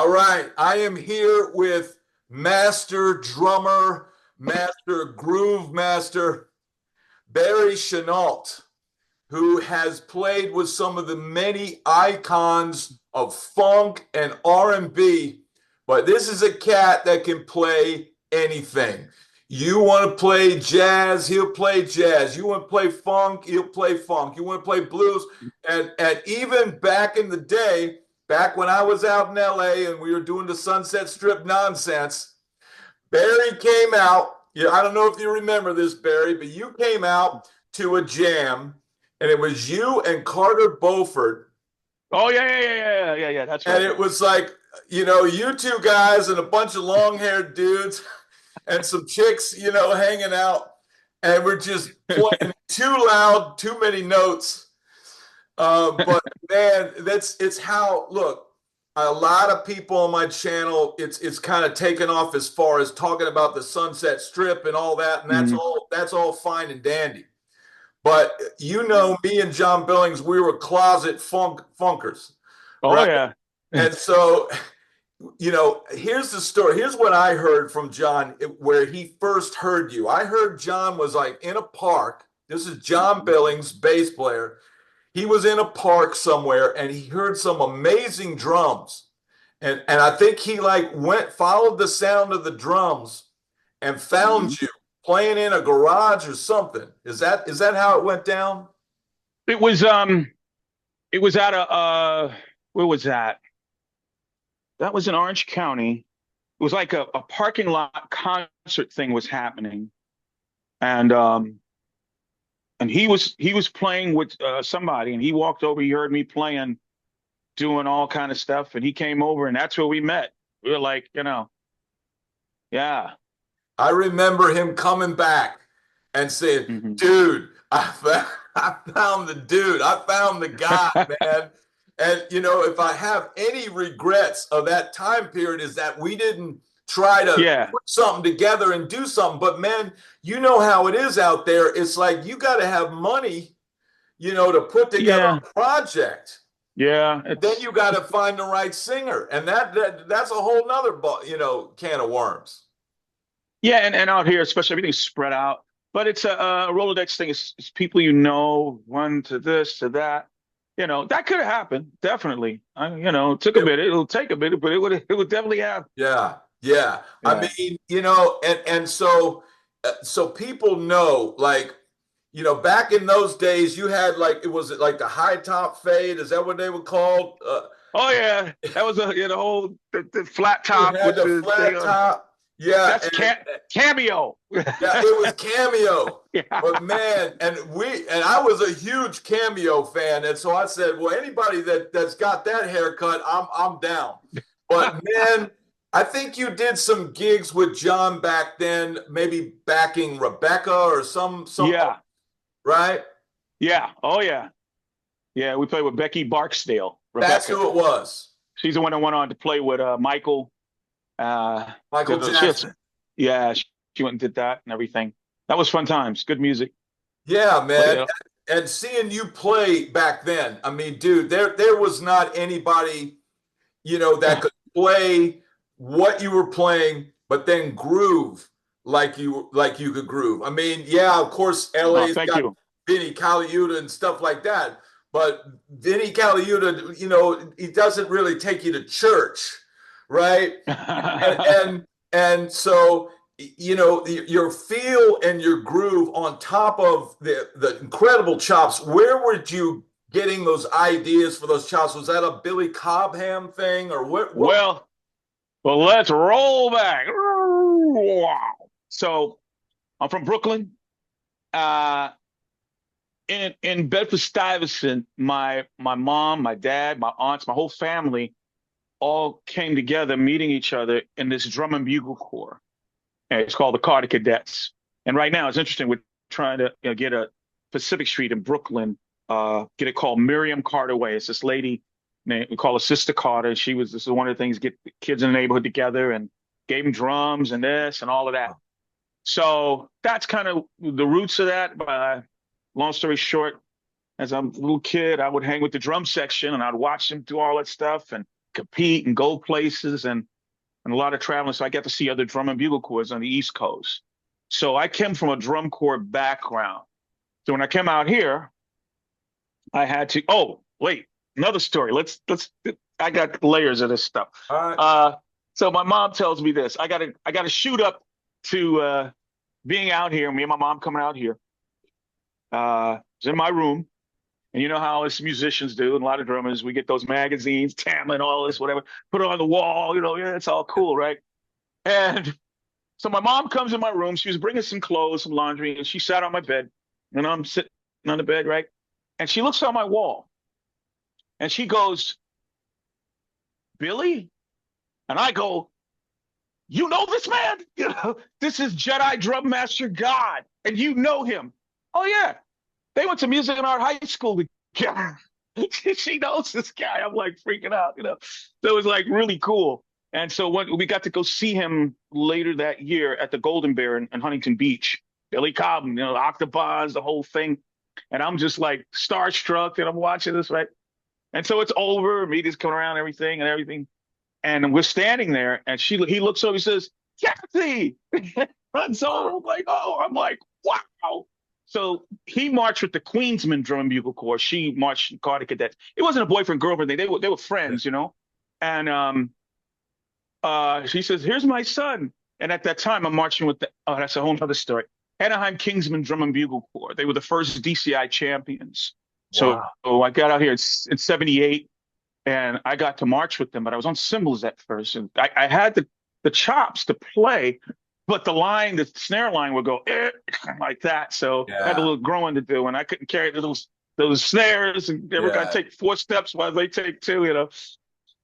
All right, I am here with master drummer, master groove master, Barry Chenault, who has played with some of the many icons of funk and R&B, but this is a cat that can play anything. You want to play jazz, he'll play jazz. You want to play funk, he'll play funk. You want to play blues, and even back in the day, back when I was out in LA and we were doing the Sunset Strip nonsense, Barry came out. Yeah, I don't know if you remember this, Barry, but you came out to a jam, and it was you and Carter Beauford. Oh yeah. That's And right. it was like, you two guys and a bunch of long-haired dudes and some chicks, hanging out, and we're just playing too loud, too many notes. But man, it's how look. A lot of people on my channel, it's kind of taken off as far as talking about the Sunset Strip and all that, and that's Mhm. all fine and dandy. But me and John Billings, we were closet funkers, Oh right? yeah. And so, here's the story. Here's what I heard from John where he first heard you. I heard John was like in a park. This is John Mhm. Billings, bass player. He was in a park somewhere and he heard some amazing drums. And I think he like followed the sound of the drums and Mhm. found you playing in a garage or something. Is that how it went down? It was it was at a where was that? That was in Orange County. It was like a parking lot concert thing was happening, and he was playing with somebody, and he walked over. He heard me playing, doing all kind of stuff, and he came over, and that's where we met. We were like, yeah. I remember him coming back and saying, Hmm. "Dude, I found the dude. I found the guy, man." And if I have any regrets of that time period, is that we didn't try to Yeah, put something together and do something. But man, you know how it is out there. It's like you got to have money, to put together yeah, a project. yeah. Then It's you got to find the right singer, and that's a whole nother can of worms. Yeah, and out here, especially everything's spread out. But it's a Rolodex thing. It's people you know, one to this to that. That could have happened, definitely. It took a bit. It'll take a bit, but it would definitely happen. Yeah, yeah. I Yeah. mean, and so people know, like, back in those days, you had like it like the high top fade. Is that what they were called? Oh yeah, that was the whole the flat You top had with the the thing flat on. top. Yeah, That's cameo. yeah, it was Cameo. Yeah. But man, and I was a huge Cameo fan, and so I said, well, anybody that's got that haircut, I'm down. But man, I think you did some gigs with John back then, maybe backing Rebecca or some Yeah. right? Yeah. Oh yeah. Yeah. We played with Becky Barksdale, That's Rebecca. who it was. She's the one that went on to play with Michael. Uh, Michael she has, Jackson. yeah, she went and did that and everything. That was fun times. Good music. Yeah, But man. And seeing you play back then, I mean, dude, there was not anybody that could play what you were playing, but then groove like you could groove. I mean, yeah, of course, oh, LA's thank got you. Vinny Colaiuta and stuff like that, but Vinny Colaiuta, he doesn't really take you to church, right? And and, and so your feel and your groove on top of the incredible chops. Where were you getting those ideas for those chops? Was that a Billy Cobham thing, or what? well, well, let's roll back. Wow. So I'm from Brooklyn. Uh, in Bedford Stuyvesant, my mom, my dad, my aunts, my whole family all came together, meeting each other in this drum and bugle corps. And it's called the Carter Cadets. And right now, it's interesting. We're trying to get a Pacific Street in Brooklyn, get it called Miriam Carter Way. It's this lady named, we call her Sister Carter. This is one of the things, get the kids in the neighborhood together and gave them drums and this and all of that. So that's kind of the roots of that. Long story short, as a little kid, I would hang with the drum section and I'd watch them do all that stuff and compete and go places and a lot of traveling. So I got to see other drum and bugle corps on the East Coast. So I came from a drum corps background. So when I came out here, I had to, oh, wait, another story. I got layers of this stuff. All right. So my mom tells me this. I gotta shoot up to being out here, me and my mom coming out here. It's in my room. And you know how us musicians do, and a lot of drummers, we get those magazines, Tamlin, all this, whatever, put it on the wall, yeah, it's all cool, right? And so my mom comes in my room. She was bringing some clothes, some laundry, and she sat on my bed. And I'm sitting on the bed, right? And she looks on my wall. And she goes, Billy? And I go, you know this man? This is Jedi Drum Master God, and you know him. Oh, yeah. They went to music in our high school together. She knows this guy. I'm like freaking out, So it was like really cool. And so when we got to go see him later that year at the Golden Bear in Huntington Beach, Billy Cobham, the Octobans, the whole thing. And I'm just like starstruck and I'm watching this, right? And so it's over, media's coming around, everything. And we're standing there and he looks over, he says, Kathy! And so I'm like, wow. So he marched with the Queensman Drum and Bugle Corps. She marched in Carter Cadets. It wasn't a boyfriend-girlfriend thing. They were friends, And she says, here's my son. And at that time, I'm marching with that's a whole other story. Anaheim Kingsman Drum and Bugle Corps. They were the first DCI champions. Wow. So I got out here in 78, and I got to march with them, but I was on cymbals at first. And I had the chops to play, but the snare line would go like that. So I had a little growing to do, and I couldn't carry those snares, and they were going to take 4 steps while they take 2,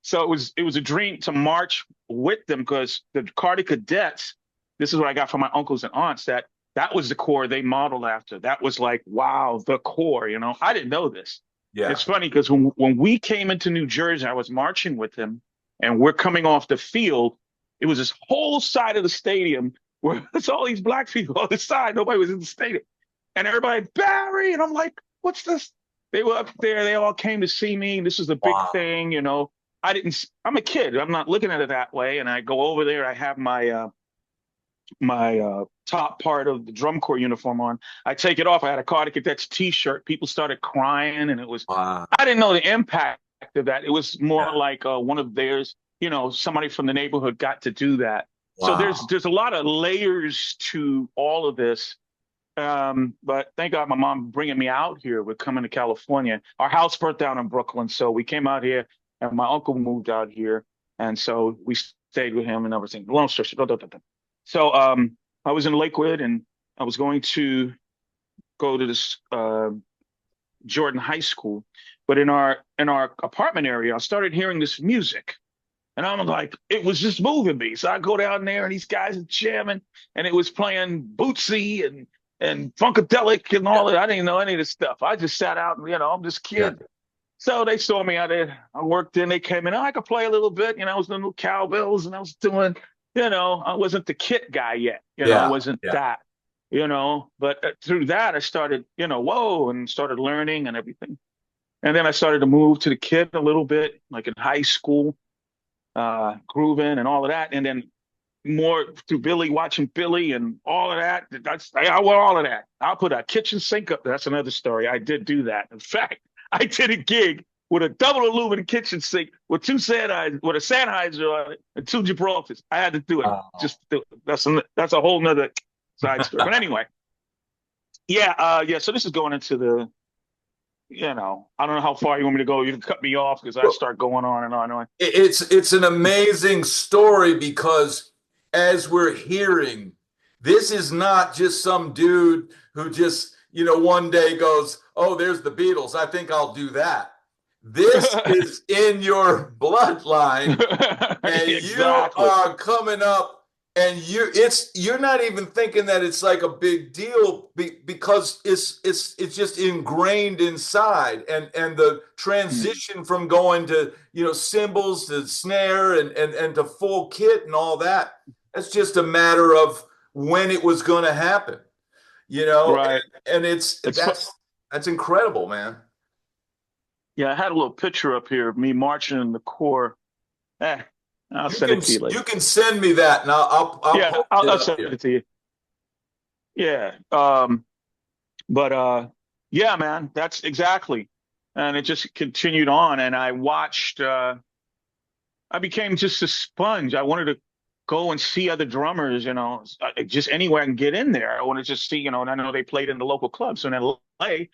So it was a dream to march with them because the Carter Cadets, this is what I got from my uncles and aunts, that was the corps they modeled after. That was like, wow, the corps, I didn't know this. Yeah. It's funny because when we came into New Jersey, I was marching with them, and we're coming off the field. It was this whole side of the stadium where it's all these black people on the side. Nobody was in the stadium. And everybody, Barry! And I'm like, what's this? They were up there. They all came to see me. This is a big thing, I'm a kid. I'm not looking at it that way. And I go over there. I have my top part of the drum corps uniform on. I take it off. I had a Carter Cadets T-shirt. People started crying, and it was. I didn't know the impact of that. It was more like one of theirs. Somebody from the neighborhood got to do that. Wow. So there's a lot of layers to all of this. But thank God my mom bringing me out here. We're coming to California. Our house burnt down in Brooklyn, so we came out here, and my uncle moved out here, and so we stayed with him and everything. Long story short. So I was in Lakewood, and I was going to go to this Jordan High School, but in our apartment area, I started hearing this music. And I'm like, it was just moving me. So I go down there, and these guys are jamming, and it was playing Bootsy and Funkadelic and all that. I didn't know any of this stuff. I just sat out and, I'm this kid. Yeah. So they saw me out there. I worked in. They came in. I could play a little bit. I was doing little cowbells, and I was doing, I wasn't the kit guy yet. I wasn't that, But through that, I started, and started learning and everything. And then I started to move to the kit a little bit, like in high school. Grooving and all of that, and then more through Billy, watching Billy and all of that. I want all of that. I'll put a kitchen sink up. That's another story. I did do that. In fact, I did a gig with a double aluminum kitchen sink with two Sennheisers, with a Sennheiser on it, and 2 Gibraltars. I had to do it. Just to do it. That's a whole nother side story. But anyway, so this is going into the. I don't know how far you want me to go. You can cut me off because I start going on and on and on. It's an amazing story because as we're hearing, this is not just some dude who just, one day goes, oh, there's the Beatles. I think I'll do that. This is in your bloodline, and exactly. You are coming up. And you're not even thinking that it's like a big deal because it's just ingrained inside, and the transition from going to cymbals to snare and to full kit and all that. That's just a matter of when it was going to happen, Right. And that's incredible, man. Yeah, I had a little picture up here of me marching in the corps Eh, I'll send it to you later. You can send me that, and I'll Yeah, post it I'll up send here. it to you. Yeah. But yeah, man, that's exactly. And it just continued on. And I watched, I became just a sponge. I wanted to go and see other drummers, just anywhere I can get in there. I wanted to just see, and I know they played in the local clubs. So in LA,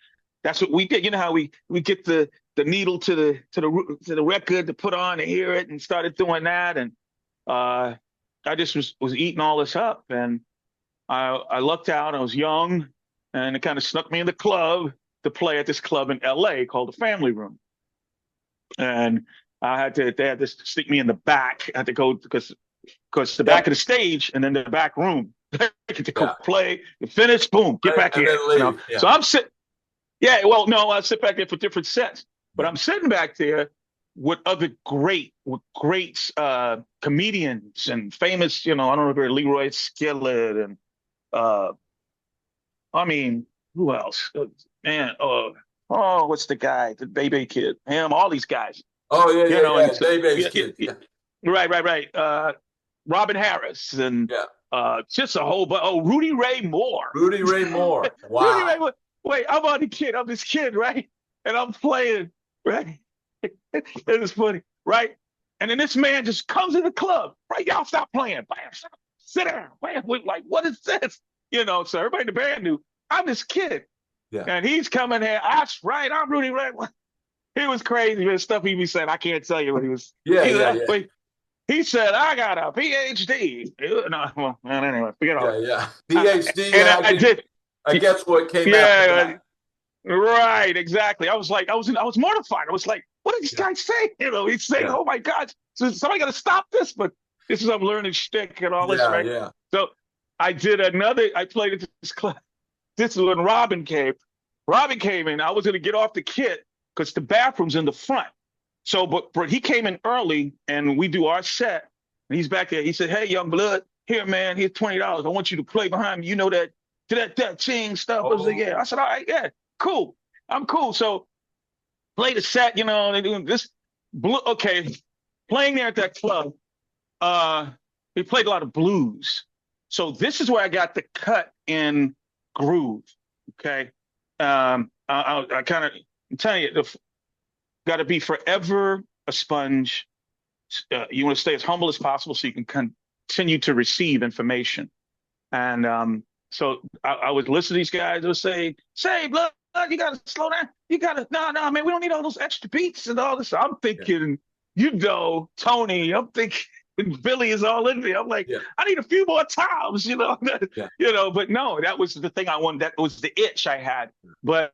that's what we did. You know how we get the needle to the record to put on to hear it, and started doing that. And uh, I just was eating all this up. And I lucked out. I was young, and it kind of snuck me in the club to play at this club in LA called the Family Room. And they had to stick me in the back. I had to go because the back Yep. of the stage and then the back room to go Yeah. play, finish, boom, get Right, back and here. then leave. So Yeah. I'm sitting. Yeah, well, no, I sit back there for different sets, but I'm sitting back there with other great comedians and famous. I don't know if they're Leroy Skillet and uh, I mean, who else? Man, what's the guy? The Baby Kid. Him, all these guys. Oh yeah, You yeah, know, yeah. and so, Baby's yeah, yeah, kid. yeah, Yeah. right. Robin Harris and Yeah. just a whole bunch. Oh, Rudy Ray Moore. Rudy Ray Moore. Rudy Ray Wow. Moore. Wait, I'm on the kid. I'm this kid, right? And I'm playing, right? It was funny, right? And then this man just comes in the club, right? Y'all stop playing. Bam, sit down. Bam. We're like, what is this? So everybody in the band knew I'm this kid. Yeah. And he's coming here. That's right. I'm Rudy Ray. He was crazy. The stuff he be saying, I can't tell you what he was. Yeah, yeah, yeah. He said, I got a PhD. No, well, anyway, forget all Yeah, that. yeah. PhD, And and I did. I guess what came after Yeah, that. right, exactly. I was like, I was mortified. I was like, what did this Yeah. guy say? He's saying, Yeah. oh my God, so somebody got to stop this. But this is, I'm learning shtick and all this, Yeah, right? yeah. So I played at this club. This is when Robin came. Robin came in. I was going to get off the kit because the bathroom's in the front. So, but he came in early, and we do our set, and he's back there. He said, "Hey, young blood, here, man. Here's $20. I want you to play behind me. You know that ching stuff." I was like, "Yeah." I said, "All right, yeah, cool. I'm cool." So, play the set. They're doing this. Okay, playing there at that club. We played a lot of blues. So this is where I got the cut in groove. Okay, I kind of, I'm telling you, got to be forever a sponge. You want to stay as humble as possible so you can continue to receive information. And so I would listen to these guys. They would say, blood, you got to slow down. You got to, no, man, we don't need all those extra beats and all this. I'm thinking, Tony, I'm thinking Billy is all in me. I'm like, Yeah. I need a few more times, Yeah. But no, that was the thing I wanted. That was the itch I had. But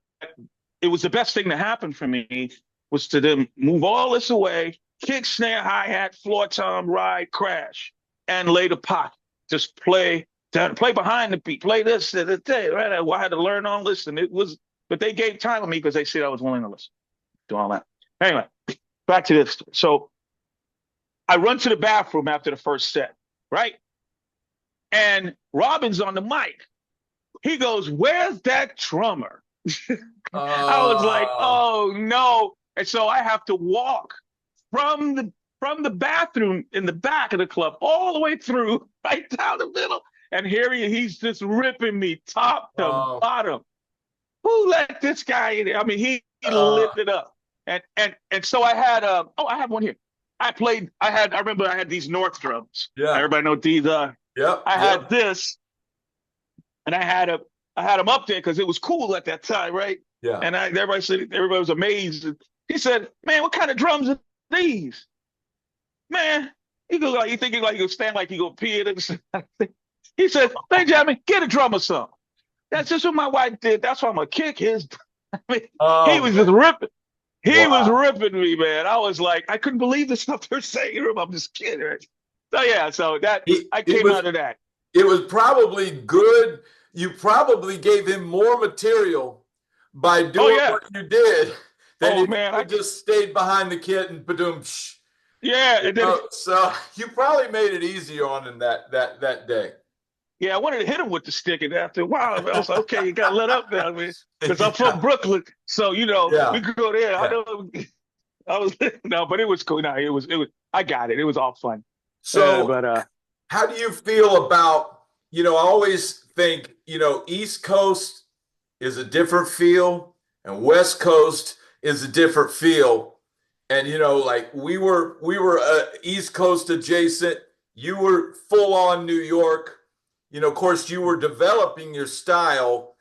it was the best thing to happen for me was to then move all this away, kick, snare, hi-hat, floor tom, ride, crash, and lay the pocket. Just play behind the beat, play this, right? I had to learn all this, and but they gave time on me because they said I was willing to listen, do all that. Anyway, back to this. So I run to the bathroom after the first set, right? And Robin's on the mic. He goes, "Where's that drummer?" I was like, "Oh no." And so I have to walk from the bathroom in the back of the club all the way through, right down the middle. And here he's just ripping me top to bottom. Who let this guy in there? I mean, he lit it up. And so I had I have one here. I remember I had these North drums. Yeah. Everybody know what these are. Yep. I had this, and I had them up there because it was cool at that time, right? Yeah. And everybody was amazed. He said, "Man, what kind of drums are these?" Man, he thinking like he gonna stand like he gonna pee it. He said, "Benjamin, get a drummer some." That's just what my wife did. That's why I'm gonna kick his. I mean, he was just ripping. He was ripping me, man. I was like, I couldn't believe the stuff they're saying. I'm just kidding. Right? So yeah, I came out of that. It was probably good. You probably gave him more material by doing what you did than if you just stayed behind the kit and ba-doom. Yeah, so you probably made it easier on him that day. Yeah, I wanted to hit him with the stick, and after a while, I was like, "Okay, you got to let up now, man," because I'm from Brooklyn, so we could go there. I know. I was no, but it was cool. No, it was. I got it. It was all fun. So, But how do you feel about, I always think, East Coast is a different feel and West Coast is a different feel. And like we were East Coast adjacent. You were full on New York. Of course, you were developing your style,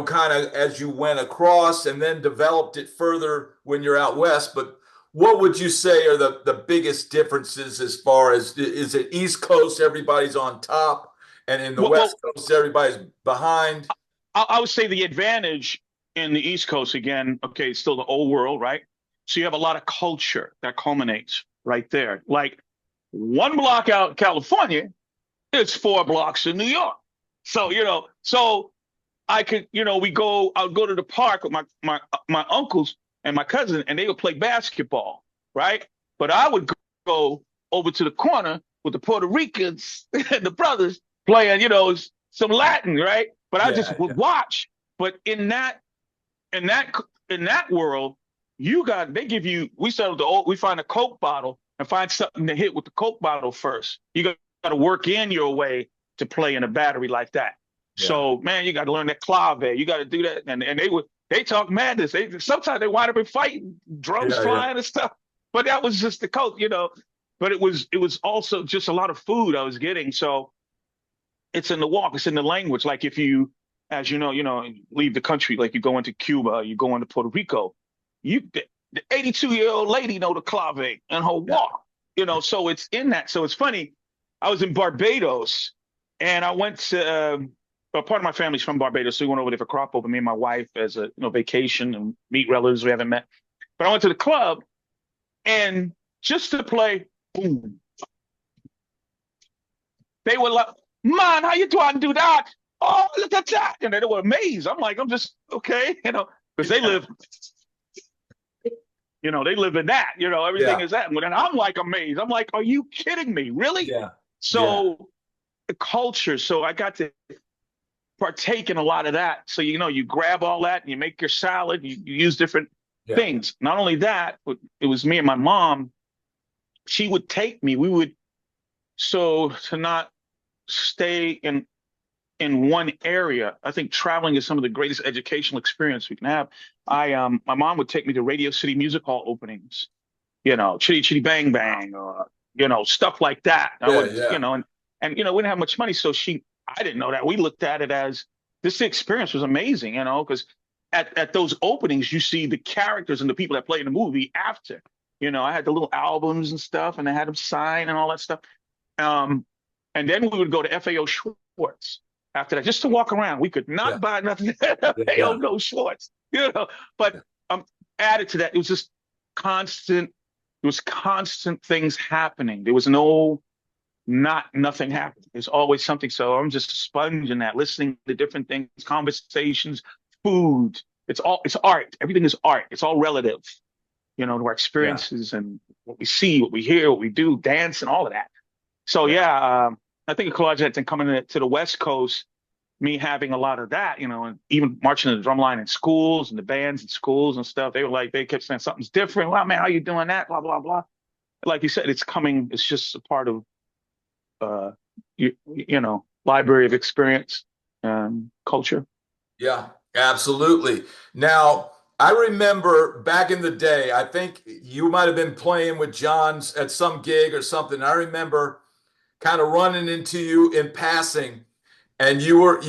kind of as you went across, and then developed it further when you're out west. But what would you say are the biggest differences as far as, is it East Coast, everybody's on top, and in the West well, Coast, everybody's behind? I would say the advantage in the East Coast again. Okay, it's still the old world, right? So you have a lot of culture that culminates right there. Like one block out in California, it's 4 blocks in New York. So so I could, I'll go to the park with my uncles and my cousin, and they would play basketball, right? But I would go over to the corner with the Puerto Ricans and the brothers playing, some Latin, right? But I just Yeah, would watch. But in that in that world, they give you, we find a Coke bottle and find something to hit with the Coke bottle first. You got to work in your way to play in a battery like that. yeah, So man, you got to learn that clave. You got to do that, and they talk madness. Sometimes they wind up in fighting, drums yeah, yeah, flying and stuff. But that was just the Coke. But it was also just a lot of food I was getting. So it's in the walk, it's in the language. Like if you, as leave the country, like you go into Cuba, you go into Puerto Rico, the 82-year-old lady know the clave and her yeah, walk. So it's in that. So it's funny. I was in Barbados, and I went to. Part of my family's from Barbados, so we went over there for crop over, me and my wife, as a vacation and meet relatives we haven't met. But I went to the club, and just to play, boom, they were like, "Man, how you doing? Do that? Oh, look at that!" And they were amazed. I'm like, I'm just okay, because they live in that. Everything yeah, is that. And I'm like amazed. I'm like, are you kidding me? Really? yeah, yeah, So the culture. So I got to partake in a lot of that. So you grab all that and you make your salad. You use different yeah, things. Not only that, but it was me and my mom. She would take me. We would so to not stay in one area. I think traveling is some of the greatest educational experience we can have. My mom would take me to Radio City Music Hall openings, Chitty Chitty Bang Bang, or stuff like that. I yeah, would, yeah, and we didn't have much money, so I didn't know that. We looked at it as this experience was amazing, because at those openings you see the characters and the people that play in the movie after. I had the little albums and stuff, and I had them sign and all that stuff. Um, and then we would go to FAO Schwartz after that, just to walk around. We could yeah, not buy nothing at FAO, yeah, no Schwartz, But added to that, it was just constant. There was constant things happening. There was nothing happened. There's always something. So I'm just a sponge in that, listening to different things, conversations, food. It's art. Everything is art. It's all relative, to our yeah, experiences and what we see, what we hear, what we do, dance, and all of that. So yeah, yeah, I think a collage and coming to the West Coast, me having a lot of that, and even marching the drum line in schools and the bands in schools and stuff. They kept saying something's different. Wow, man, how you doing that? Blah blah blah. Like you said, it's coming. It's just a part of uh, library of experience and culture. yeah, absolutely. Now, I remember back in the day, I think you might have been playing with John's at some gig or something. I remember kind of running into you in passing, and you were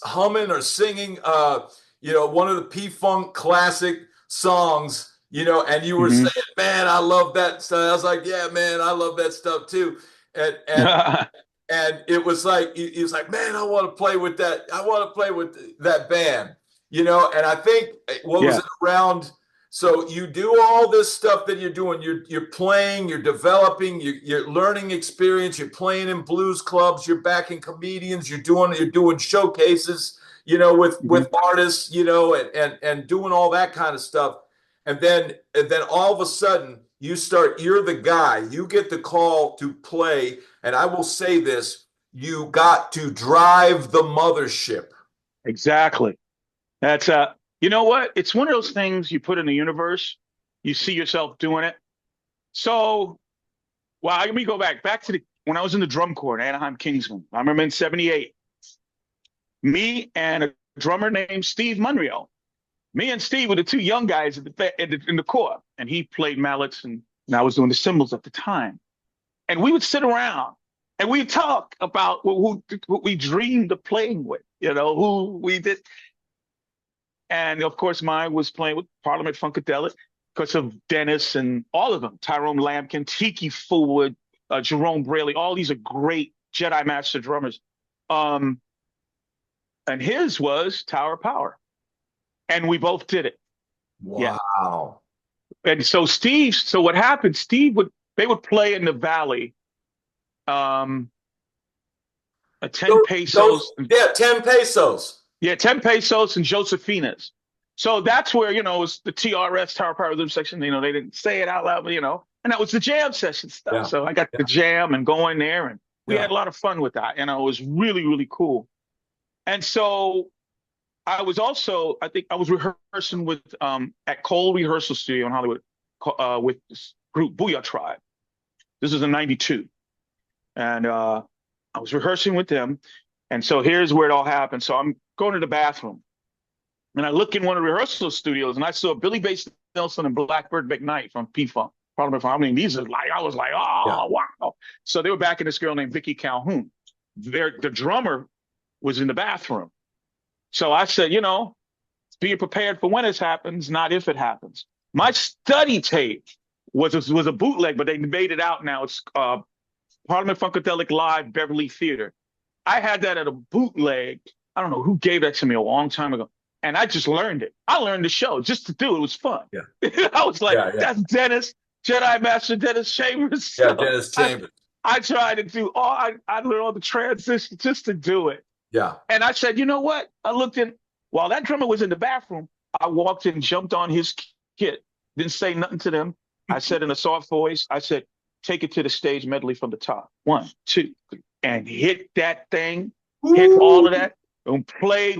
humming or singing one of the P-Funk classic songs, and you were Hmm. saying, "Man, I love that stuff." I was like, "Yeah, man, I love that stuff too." And and and it was like he was like, "Man, I want to play with that. I want to play with that band." And I think what was Yeah, it around? So you do all this stuff that you're doing. You're playing, you're developing, you're learning experience. You're playing in blues clubs. You're backing comedians. You're doing showcases. With hmm, artists. And doing all that kind of stuff. And then all of a sudden you're the guy. You get the call to play. And I will say this: you got to drive the mothership. exactly. That's you know what? It's one of those things you put in the universe, You see yourself doing it. So, well, let me go back to when I was in the drum corps at Anaheim Kingsman. I remember in '78, me and a drummer named Steve Monreal. Me and Steve were the two young guys in the corps, and he played mallets, and I was doing the cymbals at the time. And we would sit around and we'd talk about what we dreamed of playing with, who we did. And of course, mine was playing with Parliament Funkadelic because of Dennis and all of them, Tyrone Lampkin, Tiki Forward, Jerome Braley. All these are great Jedi Master drummers. And his was Tower of Power. And we both did it. Wow. Yeah. And so what happened, they would play in the Valley, a 10 pesos. 10 pesos. Yeah, 10 pesos and Josephinas. So that's where, it's the TRS, Tower of Power Rhythm section. They didn't say it out loud, but, and that was the jam session stuff. Yeah. So I got the jam and going there, and we had a lot of fun with that. It was really, really cool. And so I think I was rehearsing with at Cole Rehearsal Studio in Hollywood with this group, Boo-Yaa Tribe. This was in '92. And I was rehearsing with them. And so here's where it all happened. So I'm going to the bathroom. And I look in one of the rehearsal studios, and I saw Billy Bass Nelson and Blackbird McKnight from P-Funk. I mean, these are I was like, wow. So they were backing this girl named Vicky Calhoun. The drummer was in the bathroom. So I said, being prepared for when it happens, not if it happens. My study tape was a bootleg, but they made it out now. It's Parliament Funkadelic Live, Beverly Theater. I had that at a bootleg. I don't know who gave that to me a long time ago. And I just learned it. I learned the show just to do it. It was fun. Yeah. I was like, that's Dennis, Jedi Master Dennis Chambers. Yeah, Dennis Chambers. I tried to do I learned all the transitions just to do it. Yeah. And I said, you know what? I looked in, while that drummer was in the bathroom, I walked in, jumped on his kit, didn't say nothing to them. I said in a soft voice, I said, take it to the stage medley from the top. 1, 2, 3, and hit that thing, hit all of that, and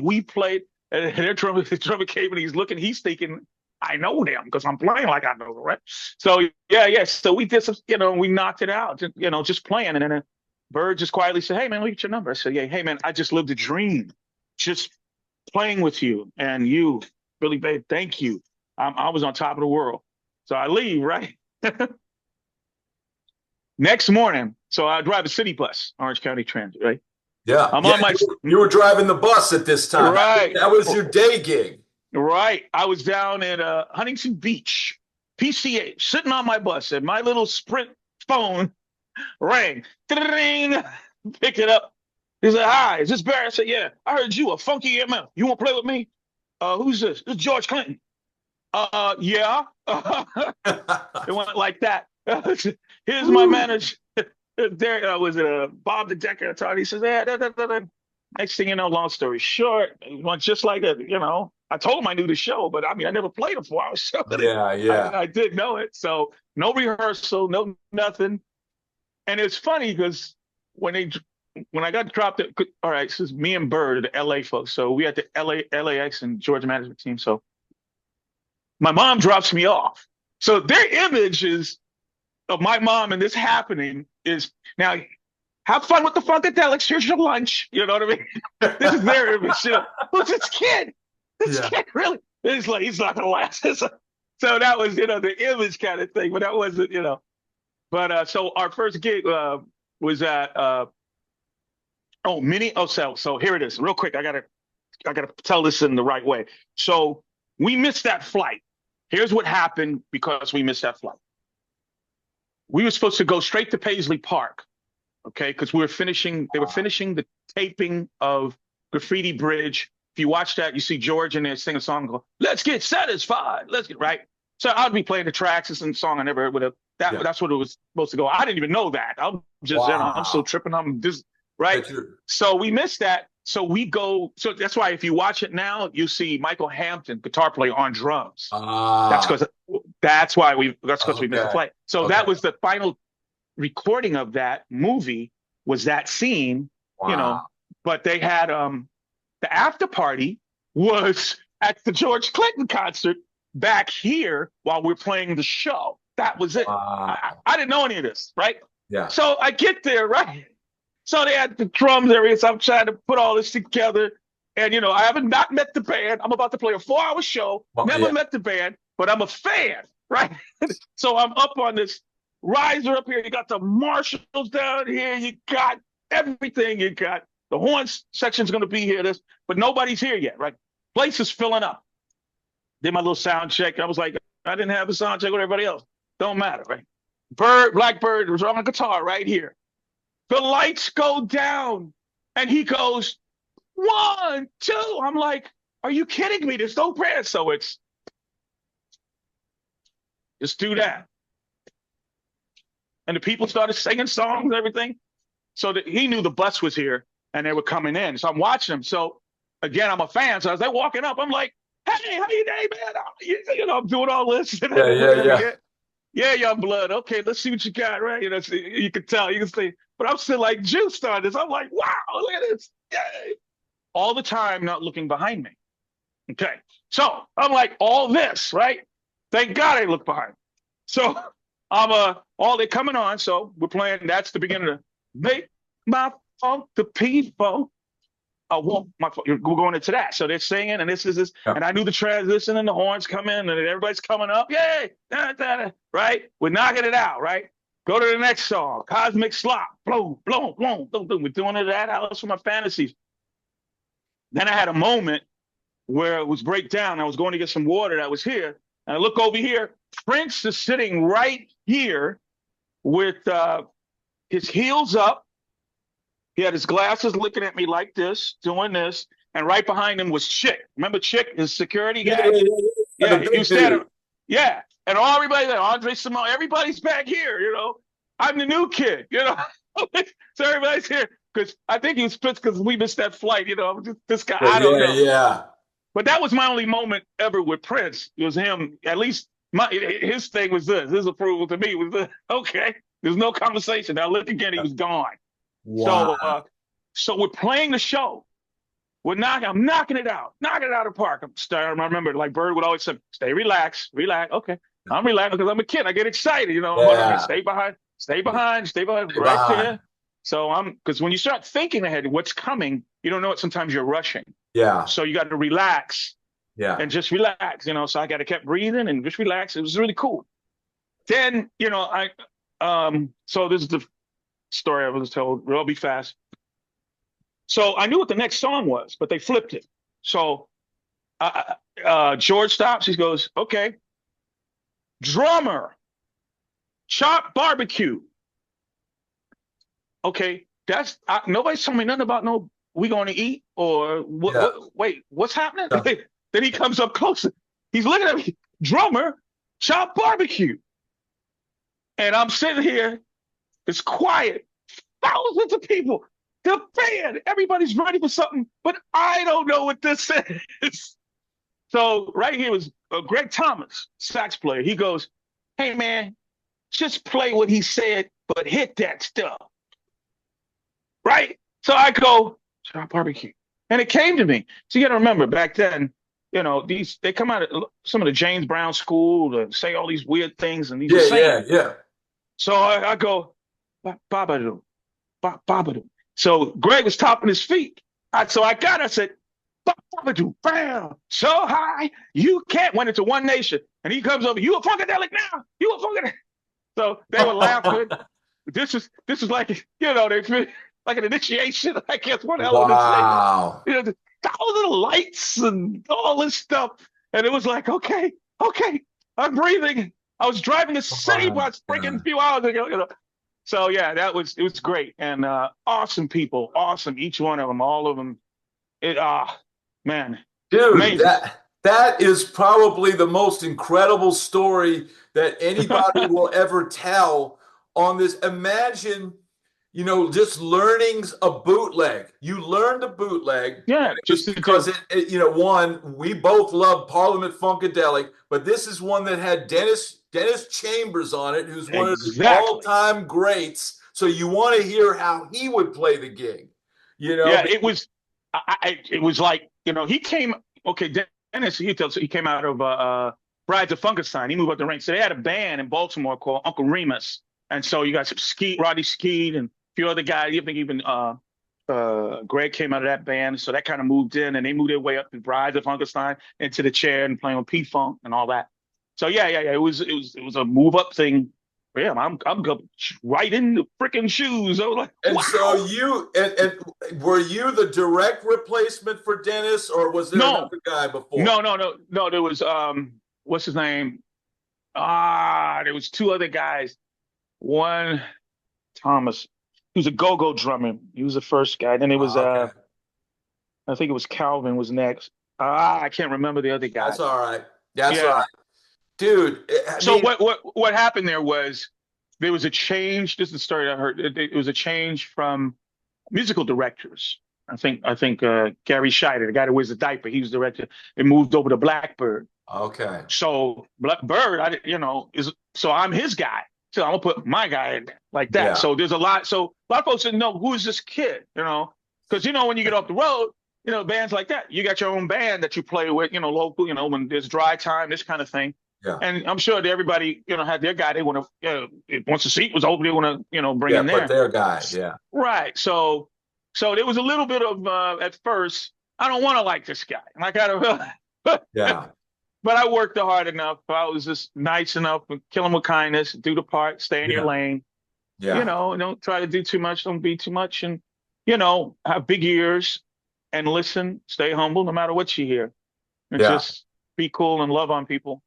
we played. And their drummer came and he's thinking, I know them because I'm playing like I know them, right? So so we did some, we knocked it out, just playing. And then Bird just quietly said, hey man, look at your number. I said, yeah, hey man, I just lived a dream, just playing with you and you, Billy Babe, thank you. I was on top of the world. So I leave, right? Next morning, so I drive a city bus, Orange County Transit, right? Yeah. I'm on my. You were driving the bus at this time. Right. That was your day gig. Right. I was down at Huntington Beach, PCH, sitting on my bus, and my little Sprint phone rang. Pick it up. He said, hi, is this Barry? I said, yeah. I heard you, a funky ML. You want to play with me? Who's this? This is George Clinton. Yeah. It went like that. Here's my manager. There was Bob the Decker. He says, yeah. Next thing you know, long story short, it went just like I told him I knew the show, but I never played a 4-hour show. Yeah. I did know it. So no rehearsal, no nothing. And it's funny because when I got dropped, all right, this is me and Bird, the LA folks. So we had the LAX and Georgia management team. So my mom drops me off. So their images of my mom and this happening is now have fun with the Funkadelics. Here's your lunch. You know what I mean? This is their image. Who's this kid? This kid really? It's like he's not gonna last. So that was the image kind of thing, but that wasn't But so our first gig was at so here it is. Real quick, I gotta tell this in the right way. So we missed that flight. Here's what happened because we missed that flight. We were supposed to go straight to Paisley Park, okay? Because they were finishing the taping of Graffiti Bridge. If you watch that, you see George in there sing a song and go, let's get satisfied. Let's get right. So I'd be playing the tracks. It's a song I never heard with it. That's what it was supposed to go. I didn't even know that. I'm just, I'm still tripping. I'm just, right? So we missed that. So we go, so that's why if you watch it now, you see Michael Hampton, guitar player on drums. That's because we missed the flight. So that was the final recording of that movie was that scene, but they had, the after party was at the George Clinton concert back here while we're playing the show. That was it. I didn't know any of this, right? Yeah. So I get there, right? So they had the drums area. So I'm trying to put all this together. And, you know, I haven't not met the band. I'm about to play a 4-hour show. Never met the band, but I'm a fan, right? So I'm up on this riser up here. You got the marshals down here. You got everything. You got the horns section's going to be here. But nobody's here yet, right? Place is filling up. Did my little sound check. I was like, I didn't have a sound check with everybody else. Don't matter, right? Blackbird was on a guitar right here. The lights go down, and he goes, 1, 2. I'm like, are you kidding me? There's no prayer. So it's just do that. And the people started singing songs and everything. So he knew the bus was here and they were coming in. So I'm watching them. So again, I'm a fan. So as they're walking up, I'm like, hey, how you doing, man? You know, I'm doing all this. Yeah, young blood. Okay, let's see what you got, right? You know, you can tell, you can see. But I'm still like juiced on this. I'm like, wow, look at this. Yay. All the time, not looking behind me. Okay. So I'm like, all this, right? Thank God I look behind. So I'm all they coming on. So we're playing, that's the beginning of Make My Funk the People. We're going into that. So they're singing, and this is this, and I knew the transition, and the horns come in, and everybody's coming up. Yay! Right? We're knocking it out, right? Go to the next song, Cosmic Slop. Boom, boom, boom, boom, boom. We're doing it at House for My Fantasies. Then I had a moment where it was breakdown. I was going to get some water that was here, and I look over here. Prince is sitting right here with his heels up. He had his glasses looking at me like this, doing this, and right behind him was Chick. Remember Chick, his security guy? Yeah, he was standing. Yeah, and everybody there, Andre Simone, everybody's back here, you know. I'm the new kid, you know. So everybody's here because I think he was pissed because we missed that flight, you know. This guy, I don't know. Yeah. But that was my only moment ever with Prince. It was him. At least his thing was this. His approval to me was this. Okay, there's no conversation. Now look again, he was gone. Wow. So we're playing the show. I'm knocking it out of the park. I remember, like Bird would always say, "Stay relaxed, relax." Okay, I'm relaxed because I'm a kid. I get excited, you know. Yeah. Stay behind, right there. So because when you start thinking ahead, what's coming, you don't know it. Sometimes you're rushing. Yeah. So you got to relax. Yeah. And just relax, you know. So I got to keep breathing and just relax. It was really cool. Then, you know, so this is the story I was told. I'll be fast. So I knew what the next song was, but they flipped it. So George stops. He goes, "Okay, drummer, chop barbecue." Okay, that's nobody's telling me nothing about no. We going to eat or what? Yeah. Wait, what's happening? Yeah. Then he comes up closer. He's looking at me. Drummer, chop barbecue, and I'm sitting here. It's quiet. Thousands of people. The band. Everybody's ready for something, but I don't know what this is. So right here was Greg Thomas, sax player. He goes, "Hey man, just play what he said, but hit that stuff." Right? So I go, "Chop barbecue," and it came to me. So you got to remember, back then, you know, they come out of some of the James Brown school to say all these weird things and these. Yeah. So I go, "Babadoo, babadoo." So Greg was topping his feet. I said, "Babadoo, bam, so high, you can't." Went into One Nation. And he comes over, "You a Funkadelic now? You a Funkadelic?" So they were laughing. This is like, you know, they like an initiation, I guess, one hell of an initiation. You know, thousands of lights and all this stuff. And it was like, okay, I'm breathing. I was driving a city bus freaking a few hours ago, you know. So yeah, it was great. And awesome people, awesome, each one of them, all of them. Man. Dude, amazing. That is probably the most incredible story that anybody will ever tell on this. Imagine, you know, just learning a bootleg. You learned a bootleg. Yeah, just because it, you know, one, we both love Parliament Funkadelic, but this is one that had Dennis Chambers on it, who's one of the all-time greats. So you want to hear how he would play the gig, you know? Yeah, it was like, you know, he came. Okay, Dennis, he came out of Brides of Funkenstein. He moved up the ranks. So they had a band in Baltimore called Uncle Remus. And so you got some Skeet, Roddy Skeet, and a few other guys. You think even Greg came out of that band. So that kind of moved in, and they moved their way up to Brides of Funkenstein into the chair and playing with P-Funk and all that. So yeah. It was a move up thing. Yeah, I'm right in the freaking shoes. I was like, And wow. so and were you the direct replacement for Dennis, or was there another guy before? No. There was what's his name? There was two other guys. One, Thomas, he was a go-go drummer. He was the first guy. Then it was Okay. I think it was Calvin was next. I can't remember the other guy. That's all right. That's all Yeah. right. Dude, So what happened there was there was a change. This is the story I heard. It was a change from musical directors. I think Gary Scheider, the guy that wears the diaper, he was director. It moved over to Blackbird. okay. So Blackbird, so I'm his guy. So I'm gonna put my guy in there like that. Yeah. So there's a lot. So a lot of folks didn't know who is this kid, because when you get off the road, bands like that, you got your own band that you play with, local, when there's dry time, this kind of thing. Yeah. And I'm sure that everybody, had their guy they want to, once the seat was open, they want to, bring in there. But their guy, yeah. Right. So there was a little bit of, at first, I don't want to like this guy. And I kind of, Yeah. But I worked hard enough. I was just nice enough, kill him with kindness, do the part, stay in your lane. Yeah. Don't try to do too much, don't be too much. And, have big ears and listen, stay humble no matter what you hear. And just be cool and love on people.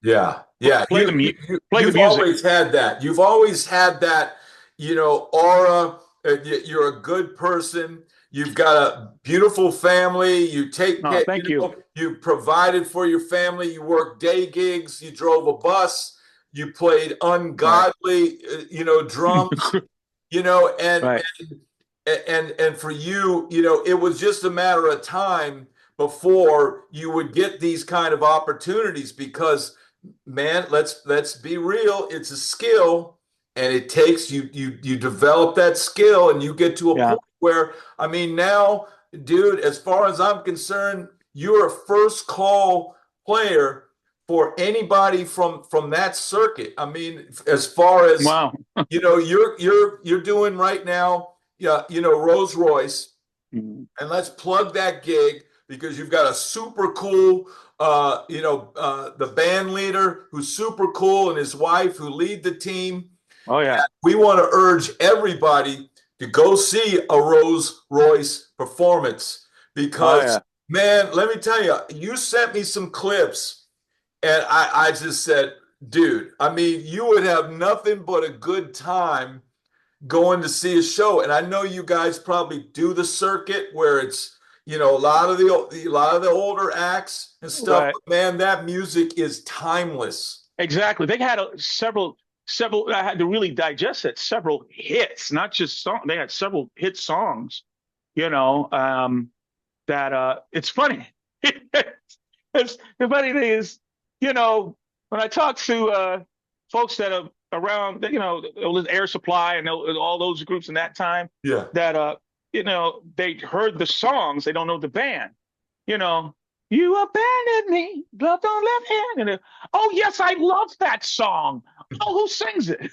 Yeah. Yeah. You've always had that. You've always had that, aura. You're a good person. You've got a beautiful family. You take care. Thank you. You provided for your family. You worked day gigs. You drove a bus. You played ungodly, drums. And for you, it was just a matter of time before you would get these kind of opportunities because, man, let's be real. It's a skill, and it takes you develop that skill, and you get to a point where, now, dude, as far as I'm concerned, you're a first call player for anybody from that circuit. As far as wow. you're doing right now, Rolls Royce, and let's plug that gig because you've got a super cool, the band leader who's super cool and his wife who lead the team. Oh yeah. We want to urge everybody to go see a Rolls Royce performance because, man, let me tell you, you sent me some clips and I just said, dude, you would have nothing but a good time going to see a show. And I know you guys probably do the circuit where it's, a lot of the older acts and stuff. Right. But man, that music is timeless. Exactly. They had several. I had to really digest it. Several hits, not just songs. They had several hit songs. That it's funny. The funny thing is, when I talk to folks that are around, Air Supply and all those groups in that time, that they heard the songs, they don't know the band. You abandoned me, love don't left hand. And oh yes, I love that song. Oh, who sings it?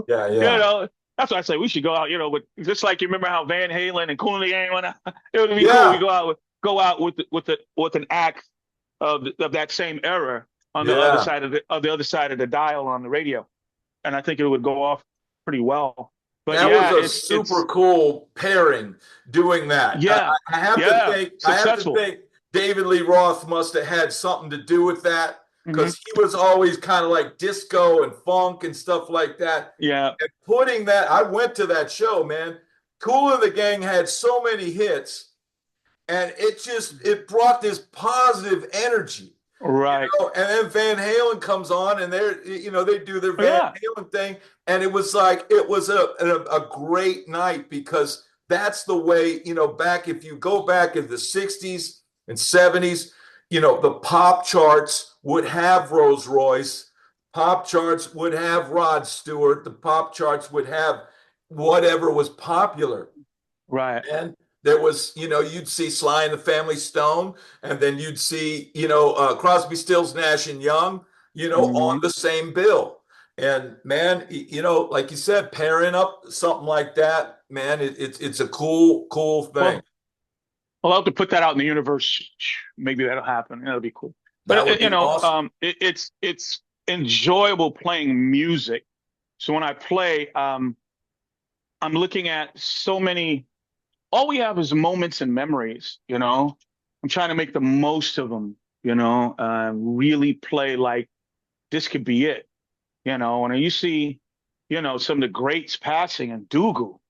Yeah. That's why I say we should go out. With just like you remember how Van Halen and Cool in the Game went out. It would be cool. We go out with an act of that same era on the other side of the dial on the radio, and I think it would go off pretty well. But that was a super cool pairing doing that. Yeah, I have to think David Lee Roth must have had something to do with that because he was always kind of like disco and funk and stuff like that. Yeah. And putting that, I went to that show, man. Kool and the Gang had so many hits, and it brought this positive energy. Right. And then Van Halen comes on, and they do their Van Halen thing, and it was a great night because that's the way, if you go back in the 60s and 70s, the pop charts would have Rolls Royce, pop charts would have Rod Stewart, the pop charts would have whatever was popular. Right. And there was, you'd see Sly and the Family Stone, and then you'd see, Crosby, Stills, Nash and Young. on the same bill. And man, like you said, pairing up something like that, man, it's a cool thing. Well, I'll have to put that out in the universe. Maybe that'll happen. That'll be cool. That But would be awesome. it's enjoyable playing music. So when I play, I'm looking at so many. All we have is moments and memories. I'm trying to make the most of them. Really play like this could be it. And you see, some of the greats passing and Dougal,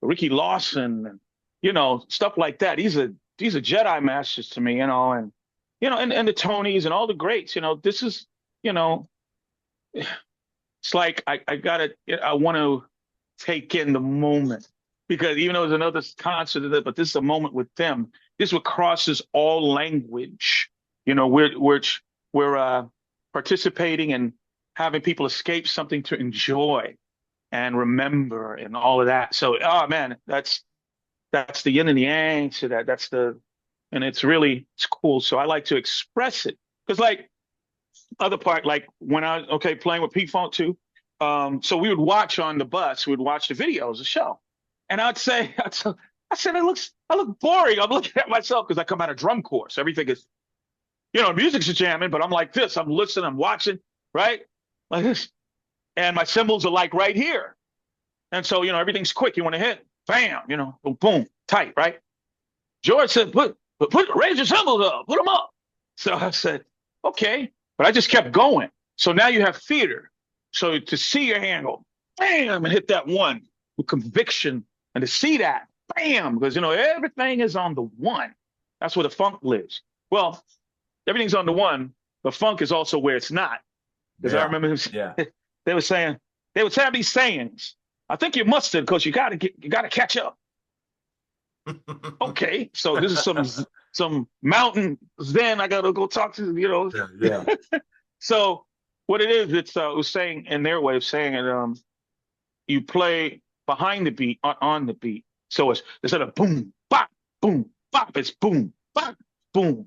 Ricky Lawson, and stuff like that. These are Jedi masters to me, and and the Tonys and all the greats. This is, it's like I want to take in the moment because even though there's another concert of it, but this is a moment with them. This is what crosses all language. We're participating and having people escape something to enjoy and remember and all of that. So, oh man, that's the yin and the yang to that. And it's cool. So I like to express it because like other part, like when playing with P-Funk too. So we would watch on the bus, we would watch the videos, the show. And I said, I look boring. I'm looking at myself because I come out of drum corps. So everything is, music's jamming, but I'm like this, I'm listening, I'm watching, right? Like this. And my cymbals are like right here. And so, everything's quick. You want to hit, bam, boom, boom, tight, right? George said, raise your cymbals up, put them up. So I said, okay. But I just kept going. So now you have theater. So to see your hand go, bam, and hit that one with conviction, and to see that, bam, because, everything is on the one. That's where the funk lives. Well, everything's on the one, but funk is also where it's not. Because I remember they would have these sayings. I think you must have because you gotta catch up. Okay, so this is some mountain zen I gotta go talk to. Yeah. So what it is, it was saying in their way of saying it. You play behind the beat on the beat. So it's instead of boom bop, it's boom bop, a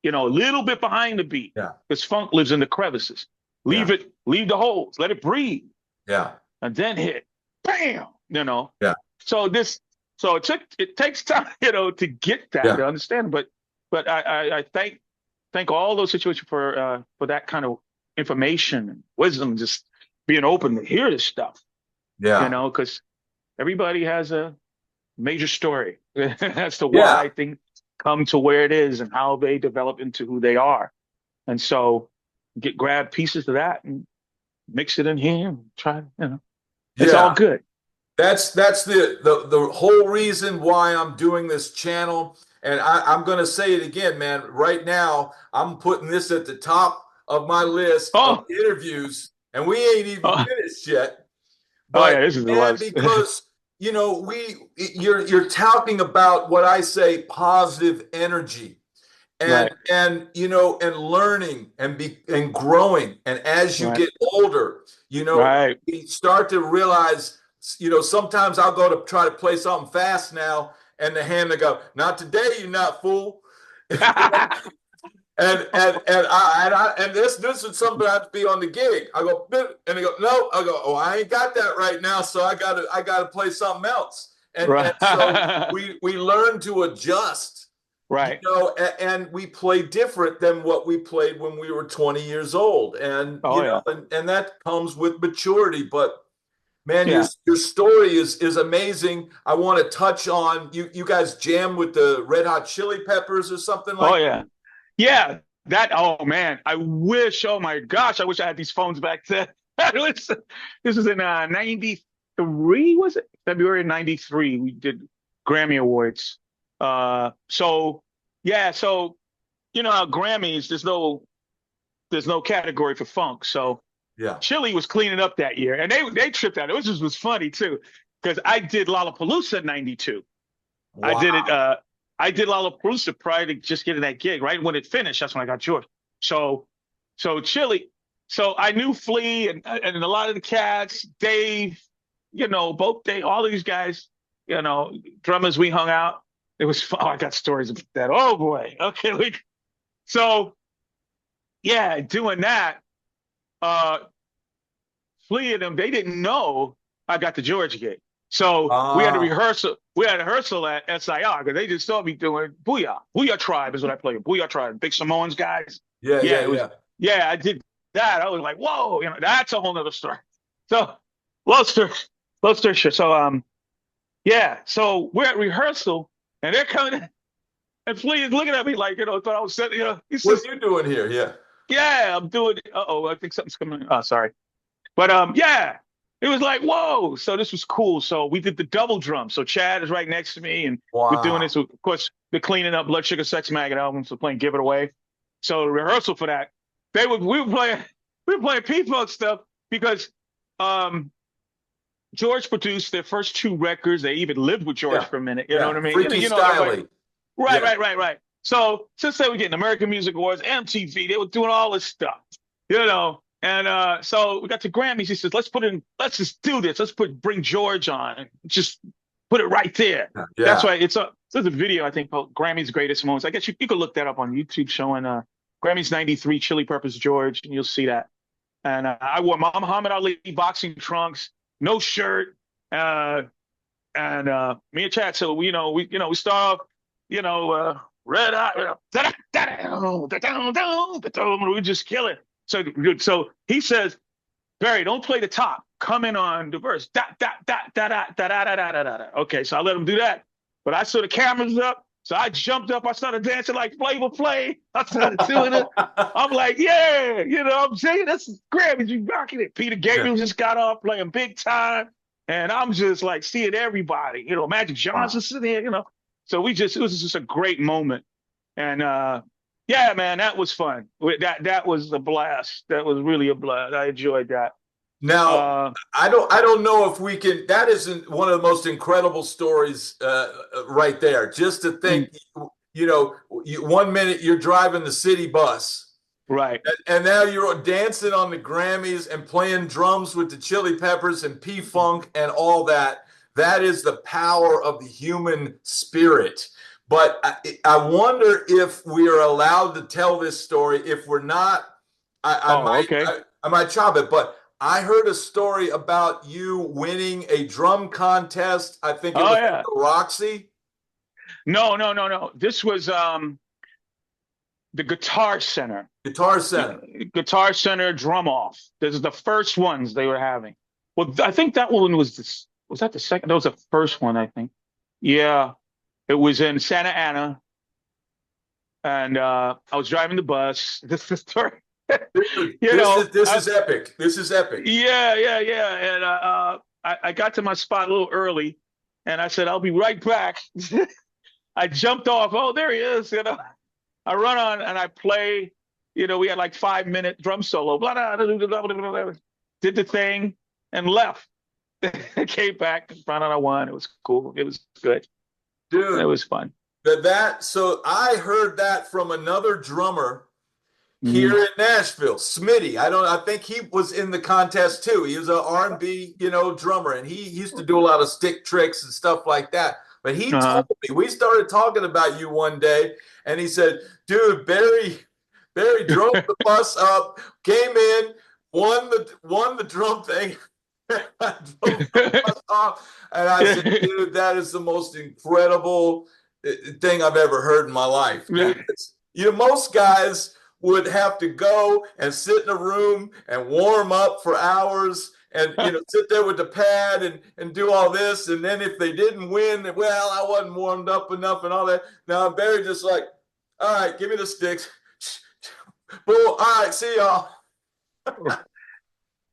little bit behind the beat. Yeah. Because funk lives in the crevices. Leave the holes, let it breathe. Yeah. And then hit, bam, Yeah. So it takes time, to get that, to understand. But I thank all those situations for that kind of information and wisdom, just being open to hear this stuff. Yeah. Because everybody has a major story as to why things come to where it is and how they develop into who they are. And so grab pieces of that and mix it in here and try, it's all good. That's the whole reason why I'm doing this channel. And I'm going to say it again, man. Right now, I'm putting this at the top of my list of interviews, and we ain't even finished yet. But this is because you're talking about what I say, positive energy. And and learning and growing, and as you get older, we start to realize, sometimes I'll go to try to play something fast now, and the hand will go, "Not today, you not fool." and this would sometimes be on the gig. I go, and they go, "No." I go, "Oh, I ain't got that right now, so I gotta play something else." And so we learn to adjust. Right. And we play different than what we played when we were 20 years old. And, and that comes with maturity. But man, your story is amazing. I want to touch on you guys jam with the Red Hot Chili Peppers or something like that. Yeah. Oh man, I wish, oh my gosh, I wish I had these phones back then. This was in 93, was it? February 93, we did Grammy Awards. So how Grammys, there's no category for funk. So Chili was cleaning up that year, and they tripped out. It was funny too, because I did Lollapalooza in '92. Wow. I did Lollapalooza prior to just getting that gig. Right when it finished, that's when I got George. So Chili. So I knew Flea and a lot of the cats, Dave, both Dave, all these guys, drummers, we hung out. It was fun. Oh, I got stories about that. Oh boy. Okay. So yeah, doing that, uh, Flea and them, they didn't know I got the Georgia gig. So we had a Ah, rehearsal. We had a rehearsal at SIR because they just saw me doing Boo-Yaa. Boo-Yaa Tribe is what I played. Boo-Yaa Tribe, Big Samoans guys. yeah, Yeah, yeah, it was. yeah. Yeah, I did that. I was like, whoa, that's a whole nother story. So, long story, long story short. So, yeah. So we're at rehearsal, and they're coming, and Flea is looking at me like, thought I was sitting. He What says, are you doing here? Yeah. yeah, I'm doing. Uh-oh, I think something's coming. Oh, sorry. But yeah, it was like, whoa. So this was cool. So we did the double drum. So Chad is right next to me, and we're doing Wow. this. Of course, the cleaning up Blood Sugar Sex Maggot album, so playing Give It Away. So the rehearsal for that, we were playing P-Funk stuff because um George produced their first two records. They even lived with George Yeah. for a minute. You know what Yeah. I mean? Freaky Everybody. styly. Right, Yeah. right, right, right. So since they were getting American Music Awards, MTV, they were doing all this stuff, And so we got to Grammys. He says, let's just do this. Bring George on and just put it right there. That's Yeah. why there's a video, I think, called Grammy's Greatest Moments. I guess you could look that up on YouTube showing Grammys 93 Chili Peppers George, and you'll see that. And I wore my Muhammad Ali boxing trunks, no shirt. Uh, and me and Chad, so we start off, red hot, we just kill it. So he says, Barry, don't play the top. Come in on the verse. Da, da, da, da, da, da, da, da, da, da, da. Okay, so I let him do that. But I saw the cameras up, so I jumped up. I started dancing like Flavor Flav. I started doing it. I'm like, yeah, I'm saying this is Grammys, you rocking it. Peter Gabriel just got off playing big time. And I'm just like seeing everybody, Magic Wow. Johnson sitting there. So it was just a great moment. And yeah, man, that was fun. That was a blast. That was really a blast. I enjoyed that. Now, Uh, I don't know if we can. That isn't one of the most incredible stories, right there. Just to mm, think, 1 minute you're driving the city bus, right. and now you're dancing on the Grammys and playing drums with the Chili Peppers and P Funk and all that. That is the power of the human spirit. But I wonder if we are allowed to tell this story. If we're not, I Oh, might okay. I might chop it. But I heard a story about you winning a drum contest. I think it Oh was at yeah. the Roxy No, no, no, no. This was the Guitar Center. Guitar Center. Guitar Center Drum Off. This is the first ones they were having. Well, I think that one was that the second? That was the first one, I think. Yeah. It was in Santa Ana, and I was driving the bus. This is the story. Dude, you this know, is this I, is epic. This is epic. yeah, yeah, yeah. And I got to my spot a little early, and I said, "I'll be right back." I jumped off. Oh, there he is. I run on and I play. We had like 5 minute drum solo. Blah, blah, blah, blah, blah, blah, blah, did the thing and left. Came back, found out I won. It was cool. It was good. It Dude, was fun. so I heard that from another drummer here Mhm. in Nashville, Smitty. I think he was in the contest too. He was an R&B, drummer, and he used to do a lot of stick tricks and stuff like that. But he Uh-huh. told me, we started talking about you one day, and he said, dude, Barry drove the bus up, came in, won the drum thing. I drove the bus off, and I said, dude, that is the most incredible thing I've ever heard in my life, dude. Most guys would have to go and sit in a room and warm up for hours and sit there with the pad and do all this, and then if they didn't win, well, I wasn't warmed up enough and all that. Now Barry just like, all right, give me the sticks. Boom, all right, see y'all.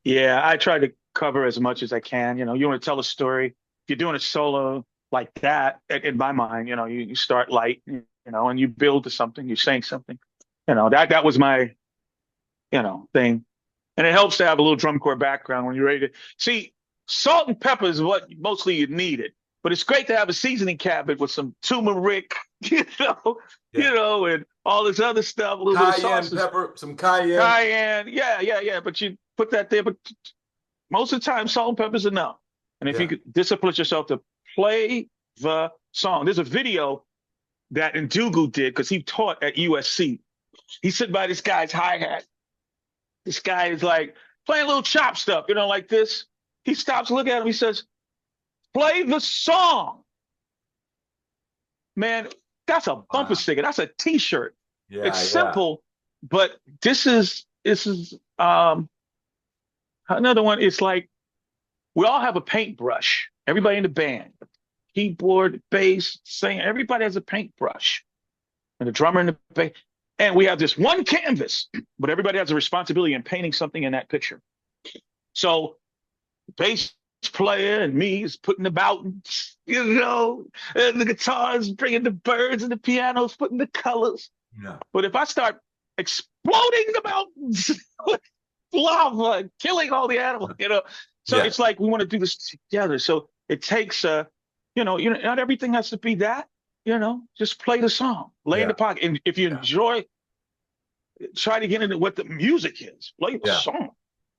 Yeah, I try to cover as much as I can. You want to tell a story. If you're doing a solo like that, in my mind, you start light, and you build to something, you're saying something. That was my, thing. And it helps to have a little drum corps background when you're ready to see. Salt and pepper is what mostly you needed, but it's great to have a seasoning cabinet with some turmeric, Yeah. and all this other stuff, a little bit of Cayenne sauces, pepper, some cayenne. cayenne, yeah, yeah, yeah. But you put that there, but most of the time, salt and pepper is enough. And if you Yeah. could discipline yourself to play the song, there's a video that Ndugu did because he taught at USC, He's sitting by this guy's hi-hat. This guy is like playing a little chop stuff, like this. He stops, look at him, he says, "Play the song." Man, that's a bumper sticker. That's a T-shirt. Yeah, it's simple, but this is another one. It's like we all have a paintbrush. Everybody in the band, keyboard, bass, singer, everybody has a paintbrush, and the drummer in the bass. And we have this one canvas, but everybody has a responsibility in painting something in that picture. So the bass player and me is putting the mountains, and the guitars bringing the birds, and the piano's putting the colors. Yeah. But if I start exploding the mountains with lava and killing all the animals, so it's like we want to do this together. So it takes, not everything has to be that. Just play the song, lay in the pocket. And if you enjoy, try to get into what the music is. Play the song.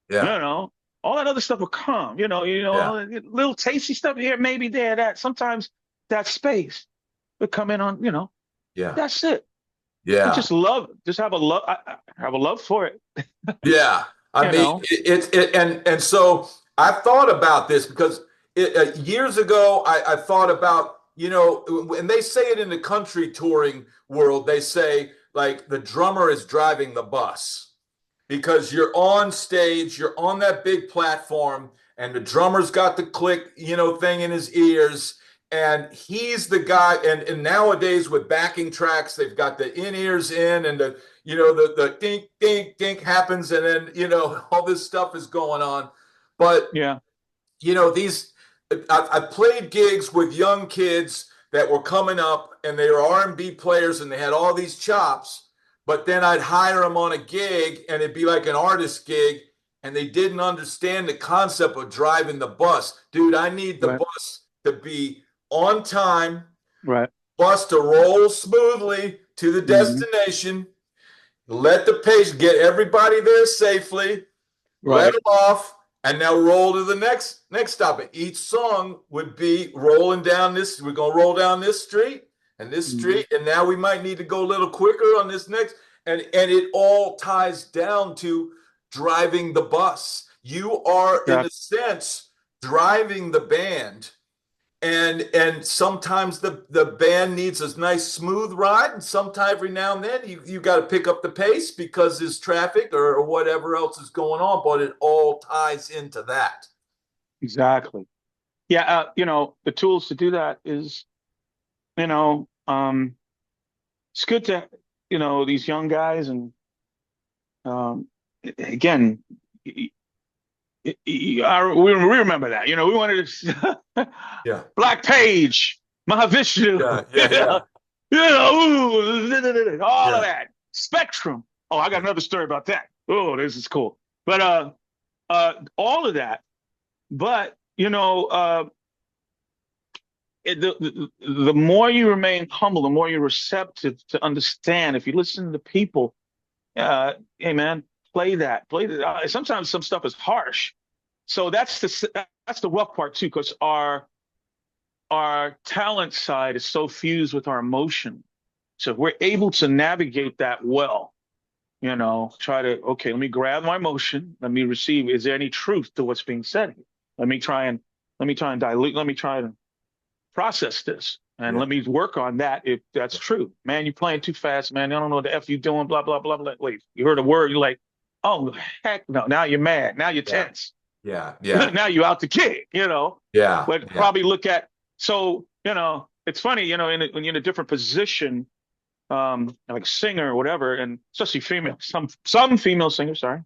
Yeah. All that other stuff will come. Little tasty stuff here, maybe there, that. Sometimes that space will come in on, that's it. Yeah. I just love it. Just have a love. I have a love for it. Yeah. I mean, and so I thought about this because years ago, I thought about, and they say it in the country touring world, they say like the drummer is driving the bus because you're on stage, you're on that big platform, and the drummer's got the click, thing in his ears. And he's the guy, and nowadays with backing tracks, they've got the in-ears in, and the dink, dink, dink happens, and then, all this stuff is going on. But, I played gigs with young kids that were coming up, and they were R&B players, and they had all these chops, but then I'd hire them on a gig, and it'd be like an artist gig, and they didn't understand the concept of driving the bus. Dude, I need the bus to be on time, bus to roll smoothly to the destination, let the pace, get everybody there safely, let them off, and now roll to the next stop. And each song would be rolling down this. We're gonna roll down this street and this street, and now we might need to go a little quicker on this next. And it all ties down to driving the bus. You are, in a sense, driving the band. And sometimes the band needs a nice smooth ride, and sometimes every now and then you got to pick up the pace because there's traffic or whatever else is going on, but it all ties into that. Exactly. Yeah, the tools to do that is, it's good to, these young guys, and again, we remember that. We wanted to Black Page, Mahavishnu, all of that. Spectrum. Oh, I got another story about that. Oh, this is cool. But all of that. But the more you remain humble, the more you're receptive to understand. If you listen to people, hey man, play that. Sometimes some stuff is harsh. So that's the rough part too, because our talent side is so fused with our emotion. So if we're able to navigate that well, let me grab my emotion, let me receive. Is there any truth to what's being said here? Let me try and dilute. Let me try and process this, and let me work on that if that's true. Man, you're playing too fast, man. I don't know what the F you doing. Blah blah blah blah. Wait, you heard a word? You're like, oh heck no! Now you're mad. Now you're tense. Yeah. Now you out to kick, Yeah. But probably look at, so, it's funny, when you're in a different position, like singer or whatever, and especially female, some female singers, sorry,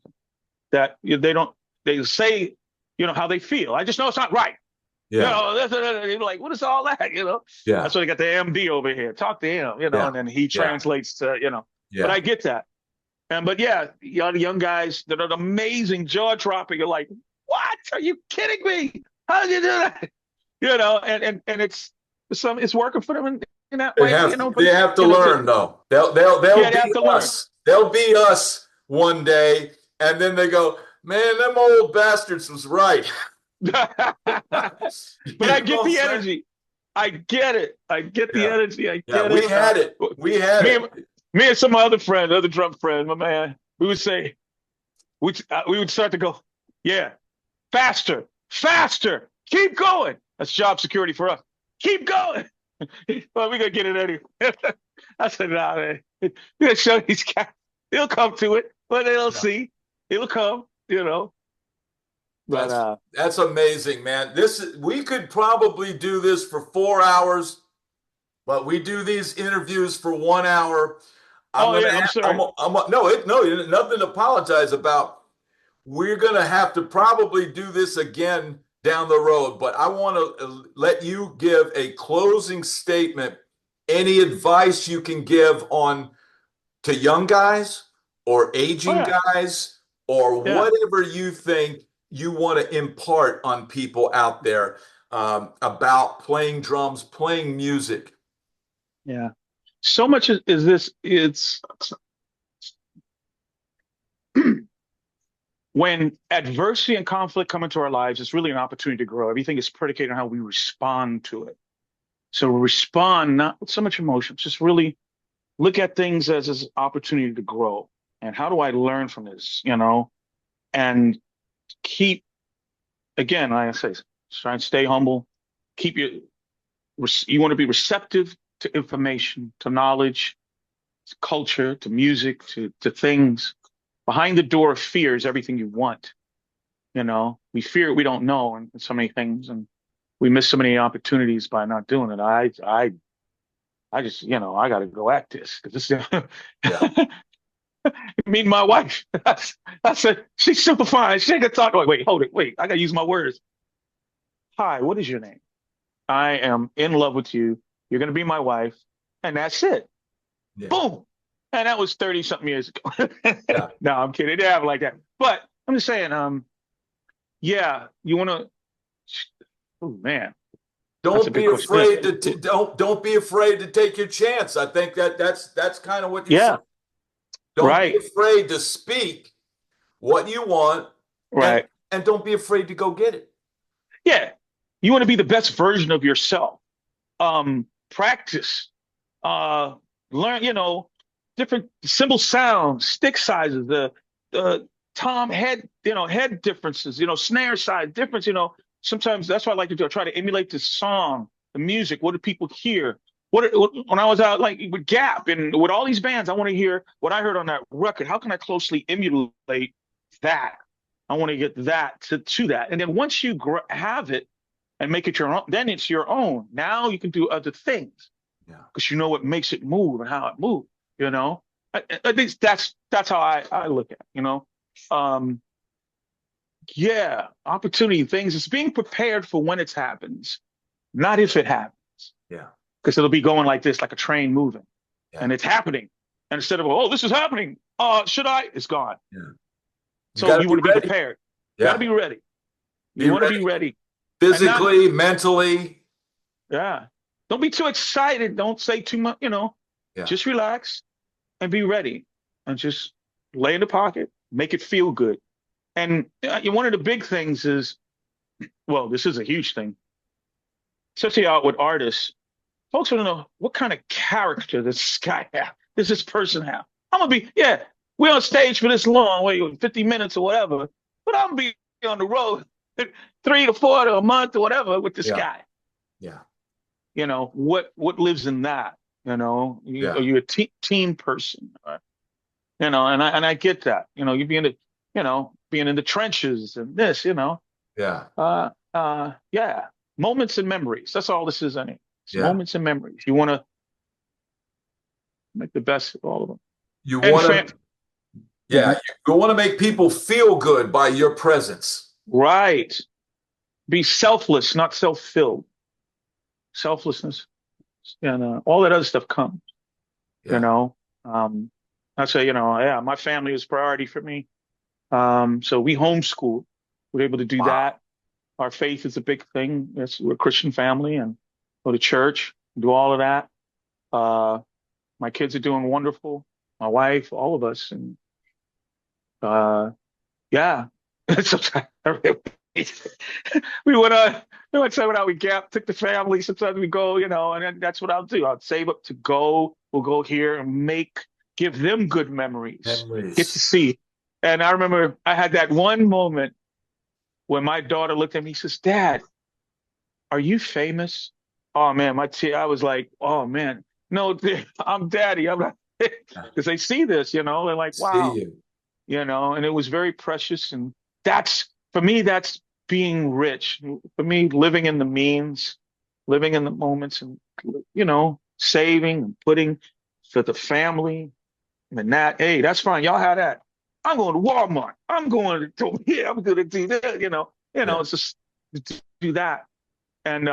that they say, how they feel. I just know it's not right. Yeah. You're like, what is all that? Yeah. That's why they got the MD over here. Talk to him, and then he translates to, But I get that. But the young guys that are amazing jaw dropping, you're like, what? Are you kidding me? How did you do that? And it's working for them in that way. They have to learn though. They'll be us. They'll be us one day, and then they go, man, them old bastards was right. But I get the energy. I get it. I get the energy. I get it. We had it. Me and some of my other friends, other drum friends, my man, we would say, we would start to go, yeah, faster, faster, keep going. That's job security for us. Keep going. Well, we gonna get it anyway. I said, nah, man. You gotta show these guys. They'll come to it, but they'll Yeah. see. It'll come, you know. But That's amazing, man. We could probably do this for 4 hours, but we do these interviews for 1 hour. I'm oh gonna yeah, I'm sorry. no, nothing to apologize about. We're gonna have to probably do this again down the road, but I want to let you give a closing statement. Any advice you can give on to young guys or Oh aging yeah, guys or yeah, whatever you think you want to impart on people out there about playing drums, playing music. yeah. So much is this. It's when adversity and conflict come into our lives, it's really an opportunity to grow. Everything is predicated on how we respond to it. So respond not with so much emotion, just really look at things as an opportunity to grow. And how do I learn from this? And keep, again, like I say, try and stay humble. Keep you want to be receptive to information, to knowledge, to culture, to music, to things. Behind the door of fear is everything you want. We fear we don't know and so many things, and we miss so many opportunities by not doing it. I just, I got to go at this because this is Yeah. meet my wife. I said, she's super fine. She ain't gonna talk. Like, wait, hold it. Wait, I gotta use my words. Hi, what is your name? I am in love with you. You're gonna be my wife, and that's it. Yeah. Boom. And that was 30 something years ago. Yeah. No, I'm kidding. It didn't happen like that. But I'm just saying, yeah, you wanna, oh man, that's a Don't big be question. Yeah. afraid to don't be afraid to take your chance. I think that's kind of what you said. Yeah, Don't be right, afraid to speak what you want and right. and don't be afraid to go get it. Yeah. You want to be the best version of yourself. Practice, uh, learn, different cymbal sounds, stick sizes, the tom head, head differences, snare size difference, sometimes that's what I like to do. I try to emulate the song, the music. What do people hear? When I was out like with Gap and with all these bands, I want to hear what I heard on that record. How can I closely emulate that? I want to get that to that. And then once you have it and make it your own, then it's your own. Now you can do other things Yeah. because you know what makes it move and how it moves. I think that's how I look at it. Um, yeah, opportunity things. It's being prepared for when it happens, not if it happens, Yeah. because it'll be going like this, like a train moving, Yeah. and it's happening. And instead of this is happening, should I? It's gone. Yeah. So you Be want to be ready. prepared. You got to Yeah. be ready. Be You want to ready be ready, and not physically, mentally. yeah. Don't be too excited. Don't say too much. Yeah. Just relax and be ready, and just lay in the pocket, make it feel good. And one of the big things is, well, this is a huge thing, especially out with artists. Folks want to know what kind of character does this guy have? Does this person have? I'm gonna be, yeah, we're on stage for this long, 50 minutes or whatever, but I'm gonna be on the road 3 to 4 to a month or whatever with this Yeah. guy. Yeah. What lives in that? Are Yeah. you a team person? And I get that. You being in the trenches and this. Yeah. Yeah, moments and memories. That's all this is. It's Yeah. moments and memories. You want to make the best of all of them. You And want to, yeah, Mhm. you want to make people feel good by your presence. Right. Be selfless, not self-filled. Selflessness and all that other stuff comes. Yeah. I say, yeah, my family is priority for me. So we homeschool. We're able to do Wow. that. Our faith is a big thing. We're a Christian family and go to church, do all of that. My kids are doing wonderful. My wife, all of us, and yeah. Sometimes we went on. We went somewhere out. We Gap, took the family. Sometimes we go, and that's what I'll do. I'll save up to go. We'll go here and make give them good memories, get to Memories. see. And I remember I had that one moment when my daughter looked at me, says, "Dad, are you famous?" Oh man, I was like, oh man, no, I'm daddy. I'm not, because they see this, they're like, See wow, you. and it was very precious. And that's, for me, that's being rich. For me, living in the means, living in the moments and, saving and putting for the family and that, hey, that's fine. Y'all have that. I'm going to Walmart. I'm going to here. I'm going to do that, Yeah. it's just to do that. And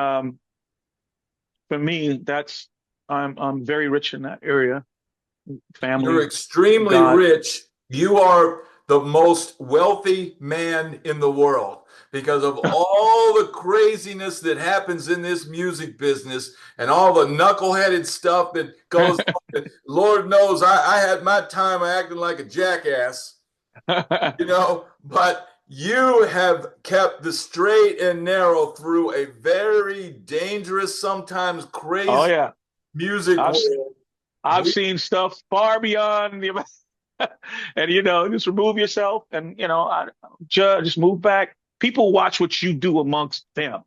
for me, that's I'm very rich in that area. You're Family, extremely God. rich. You are the most wealthy man in the world because of all the craziness that happens in this music business and all the knuckleheaded stuff that goes on. Lord knows I had my time acting like a jackass, but you have kept the straight and narrow through a very dangerous, sometimes Oh crazy yeah, music I've world. I've seen stuff far beyond the and just remove yourself and just move back. People watch what you do amongst them.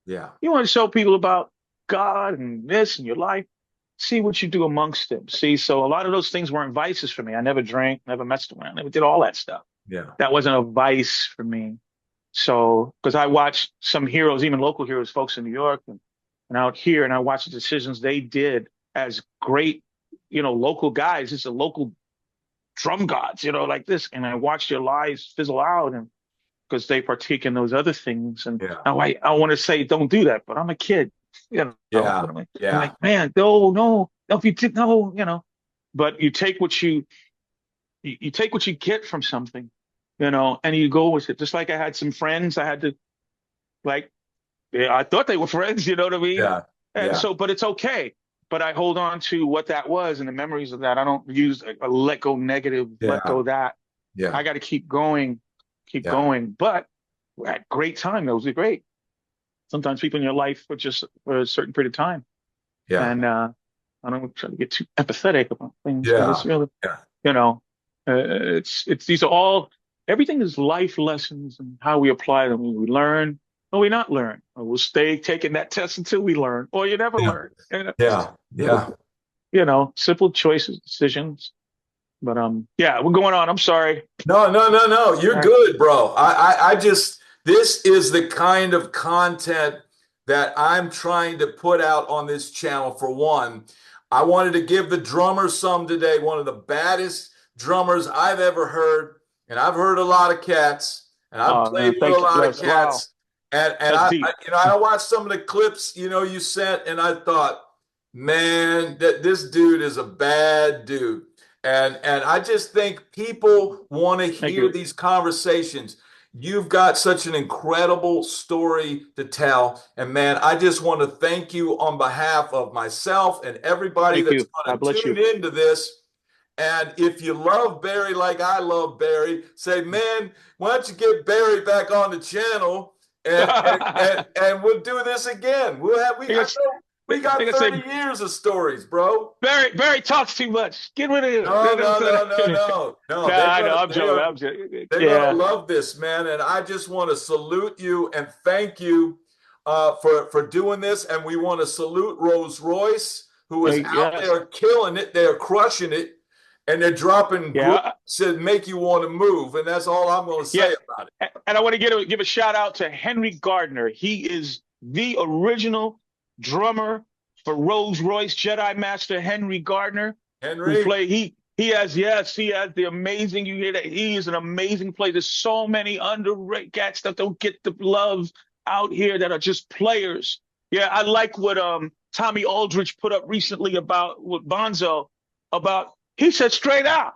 Yeah. You want to show people about God and this and your life. See what you do amongst them. See, so a lot of those things weren't vices for me. I never drank, never messed around, never did all that stuff. Yeah. That wasn't a vice for me. So, because I watched some heroes, even local heroes, folks in New York and out here, and I watched the decisions they did as great, local guys. It's a local drum gods, like this. And I watched their lives fizzle out, and because they partake in those other things. And Yeah. now I want to say, don't do that, but I'm a kid, Yeah. But I'm Yeah. like, man, no, no, no, if you did, no, but you take what you get from something, and you go with it. Just like I had some friends, I had to like, yeah, I thought they were friends, you know what I mean? Yeah. And Yeah. so, but it's okay. But I hold on to what that was and the memories of that. I don't use a let go negative, let Yeah. go that. Yeah. I got to keep going, keep Yeah. going. But at great time, those are great. Sometimes people in your life for just for a certain period of time. Yeah. And I don't try to get too empathetic about things, but it's Yeah. really, Yeah. you know, it's these are all everything is life lessons and how we apply them. We learn or we not learn, or we'll stay taking that test until we learn, or you never Yeah. learn. Yeah. Yeah. Simple choices, decisions. But yeah, we're going on. I'm sorry. No, no, no, no. You're Sorry. good, bro. I just, this is the kind of content that I'm trying to put out on this channel. For one, I wanted to give the drummer some today, one of the baddest drummers I've ever heard. And I've heard a lot of cats, and I've Oh played man, with a thank you. lot of Yes, wow, cats. And that's deep. I watched some of the clips, you sent, and I thought, man, that this dude is a bad dude. And I just think people want to Thank hear you. these conversations. You've got such an incredible story to tell. And man, I just want to thank you on behalf of myself and everybody Thank that's you. going God to bless tune you. into this. And if you love Barry like I love Barry, say, man, why don't you get Barry back on the channel and we'll do this again. I Because know we they got can say 30 years of stories, bro. Barry talks too much. Get rid of him. No, no, no, no, no, no. No, I know. I'm joking. I'm joking. They're gonna Yeah. love this, man. And I just want to salute you and thank you for doing this. And we want to salute Royce, who is out Yes. there killing it. They're crushing it, and they're dropping grooves Yeah. that make you want to move. And that's all I'm going to Yeah. say about it. And I want to give a shout out to Henry Gardner. He is the original drummer for Royce Jedi Master Henry Gardner, who Henry, played he has the amazing, you hear that, he is an amazing player. There's so many underrated cats that don't get the love out here that are just players. Yeah, I like what Tommy Aldridge put up recently about with Bonzo about he said straight out.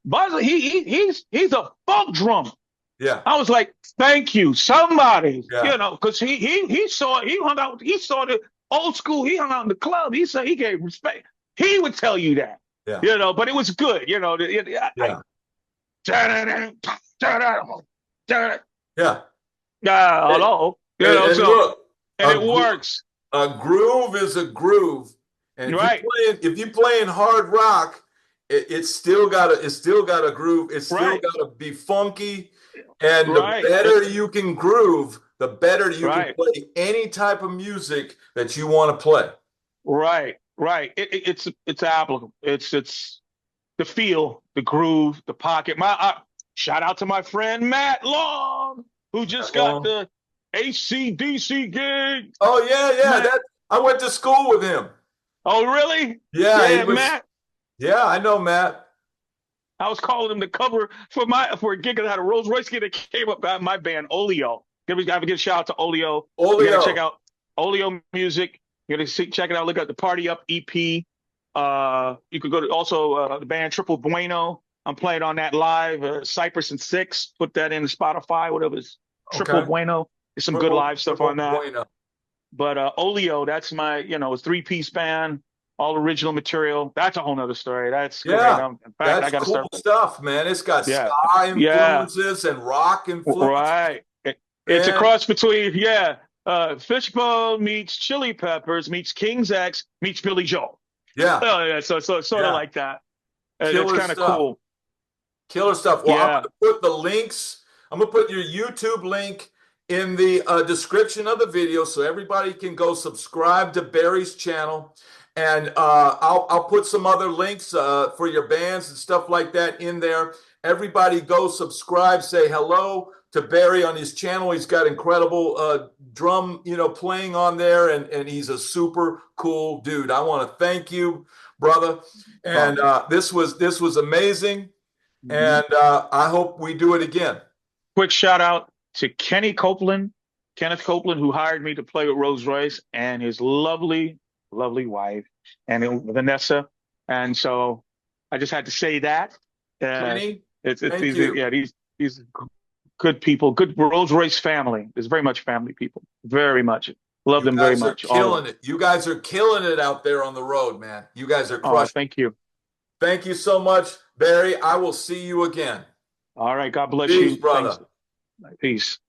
Bonzo, he's a funk drummer. yeah, I was like, thank you, somebody, yeah, because he saw the old school. He hung out in the club. He said he gave respect. He would tell you that, yeah, but it was good, yeah, yeah. hello, And so look, and a, it works. a groove is a groove. And Right. if you playing hard rock, it's still got a groove. It's still Right. got to be funky. And the Right. better you can groove, the better you can Right. play any type of music that you want to play. Right. Right. It's applicable. It's the feel, the groove, the pocket. Shout out to my friend Matt Long, who just got Long. the AC/DC gig. Oh yeah, yeah. Matt. I went to school with him. Oh, really? Yeah, he Yeah, was. Matt. Yeah, I know Matt. I was calling him to cover for a gig that had a Rolls Royce gig that came up by my band Oleo. Gotta give a shout out to Oleo. You gotta Oleo. check out Oleo music. You gotta check it out. Look at the Party Up EP. You could go to also the band Triple Bueno. I'm playing on that live. Cypress and Six. Put that in Spotify, whatever. It's Triple Okay. Bueno. There's some good Triple, live stuff triple on that. bueno. But Oleo, that's my, it's three-piece band, all original material. That's a whole nother story. That's great. Yeah, In fact, I that's got to cool start. stuff, man. It's got Yeah, ska yeah, influences and rock influences, right. It's a man. cross between, Fishbone meets Chili Peppers meets King's X meets Billy Joel. Yeah, Oh yeah, so sort of yeah. like that. It's Killer kind of stuff. cool. Killer stuff. Well, I'm Yeah. gonna put the links. I'm gonna put your YouTube link in the description of the video so everybody can go subscribe to Barry's channel. And I'll put some other links for your bands and stuff like that in there. Everybody go subscribe, say hello to Barry on his channel. He's got incredible drum, playing on there, and he's a super cool dude. I want to thank you, brother. And this was amazing. Mhm. And I hope we do it again. Quick shout out to Kenneth Copeland, who hired me to play with Rolls Royce, and his lovely, lovely wife, and Vanessa. And so I just had to say that. Kenny, It's thank these you. yeah these good people, good Rolls Royce family. It's very much family people, very much love You them very guys are much, all of killing them. it. You guys are killing it out there on the road, man. You guys are Oh, crushing. thank you. Thank you so much, Barry. I will see you again. All right, God bless Peace, you. Thanks. brother. Peace.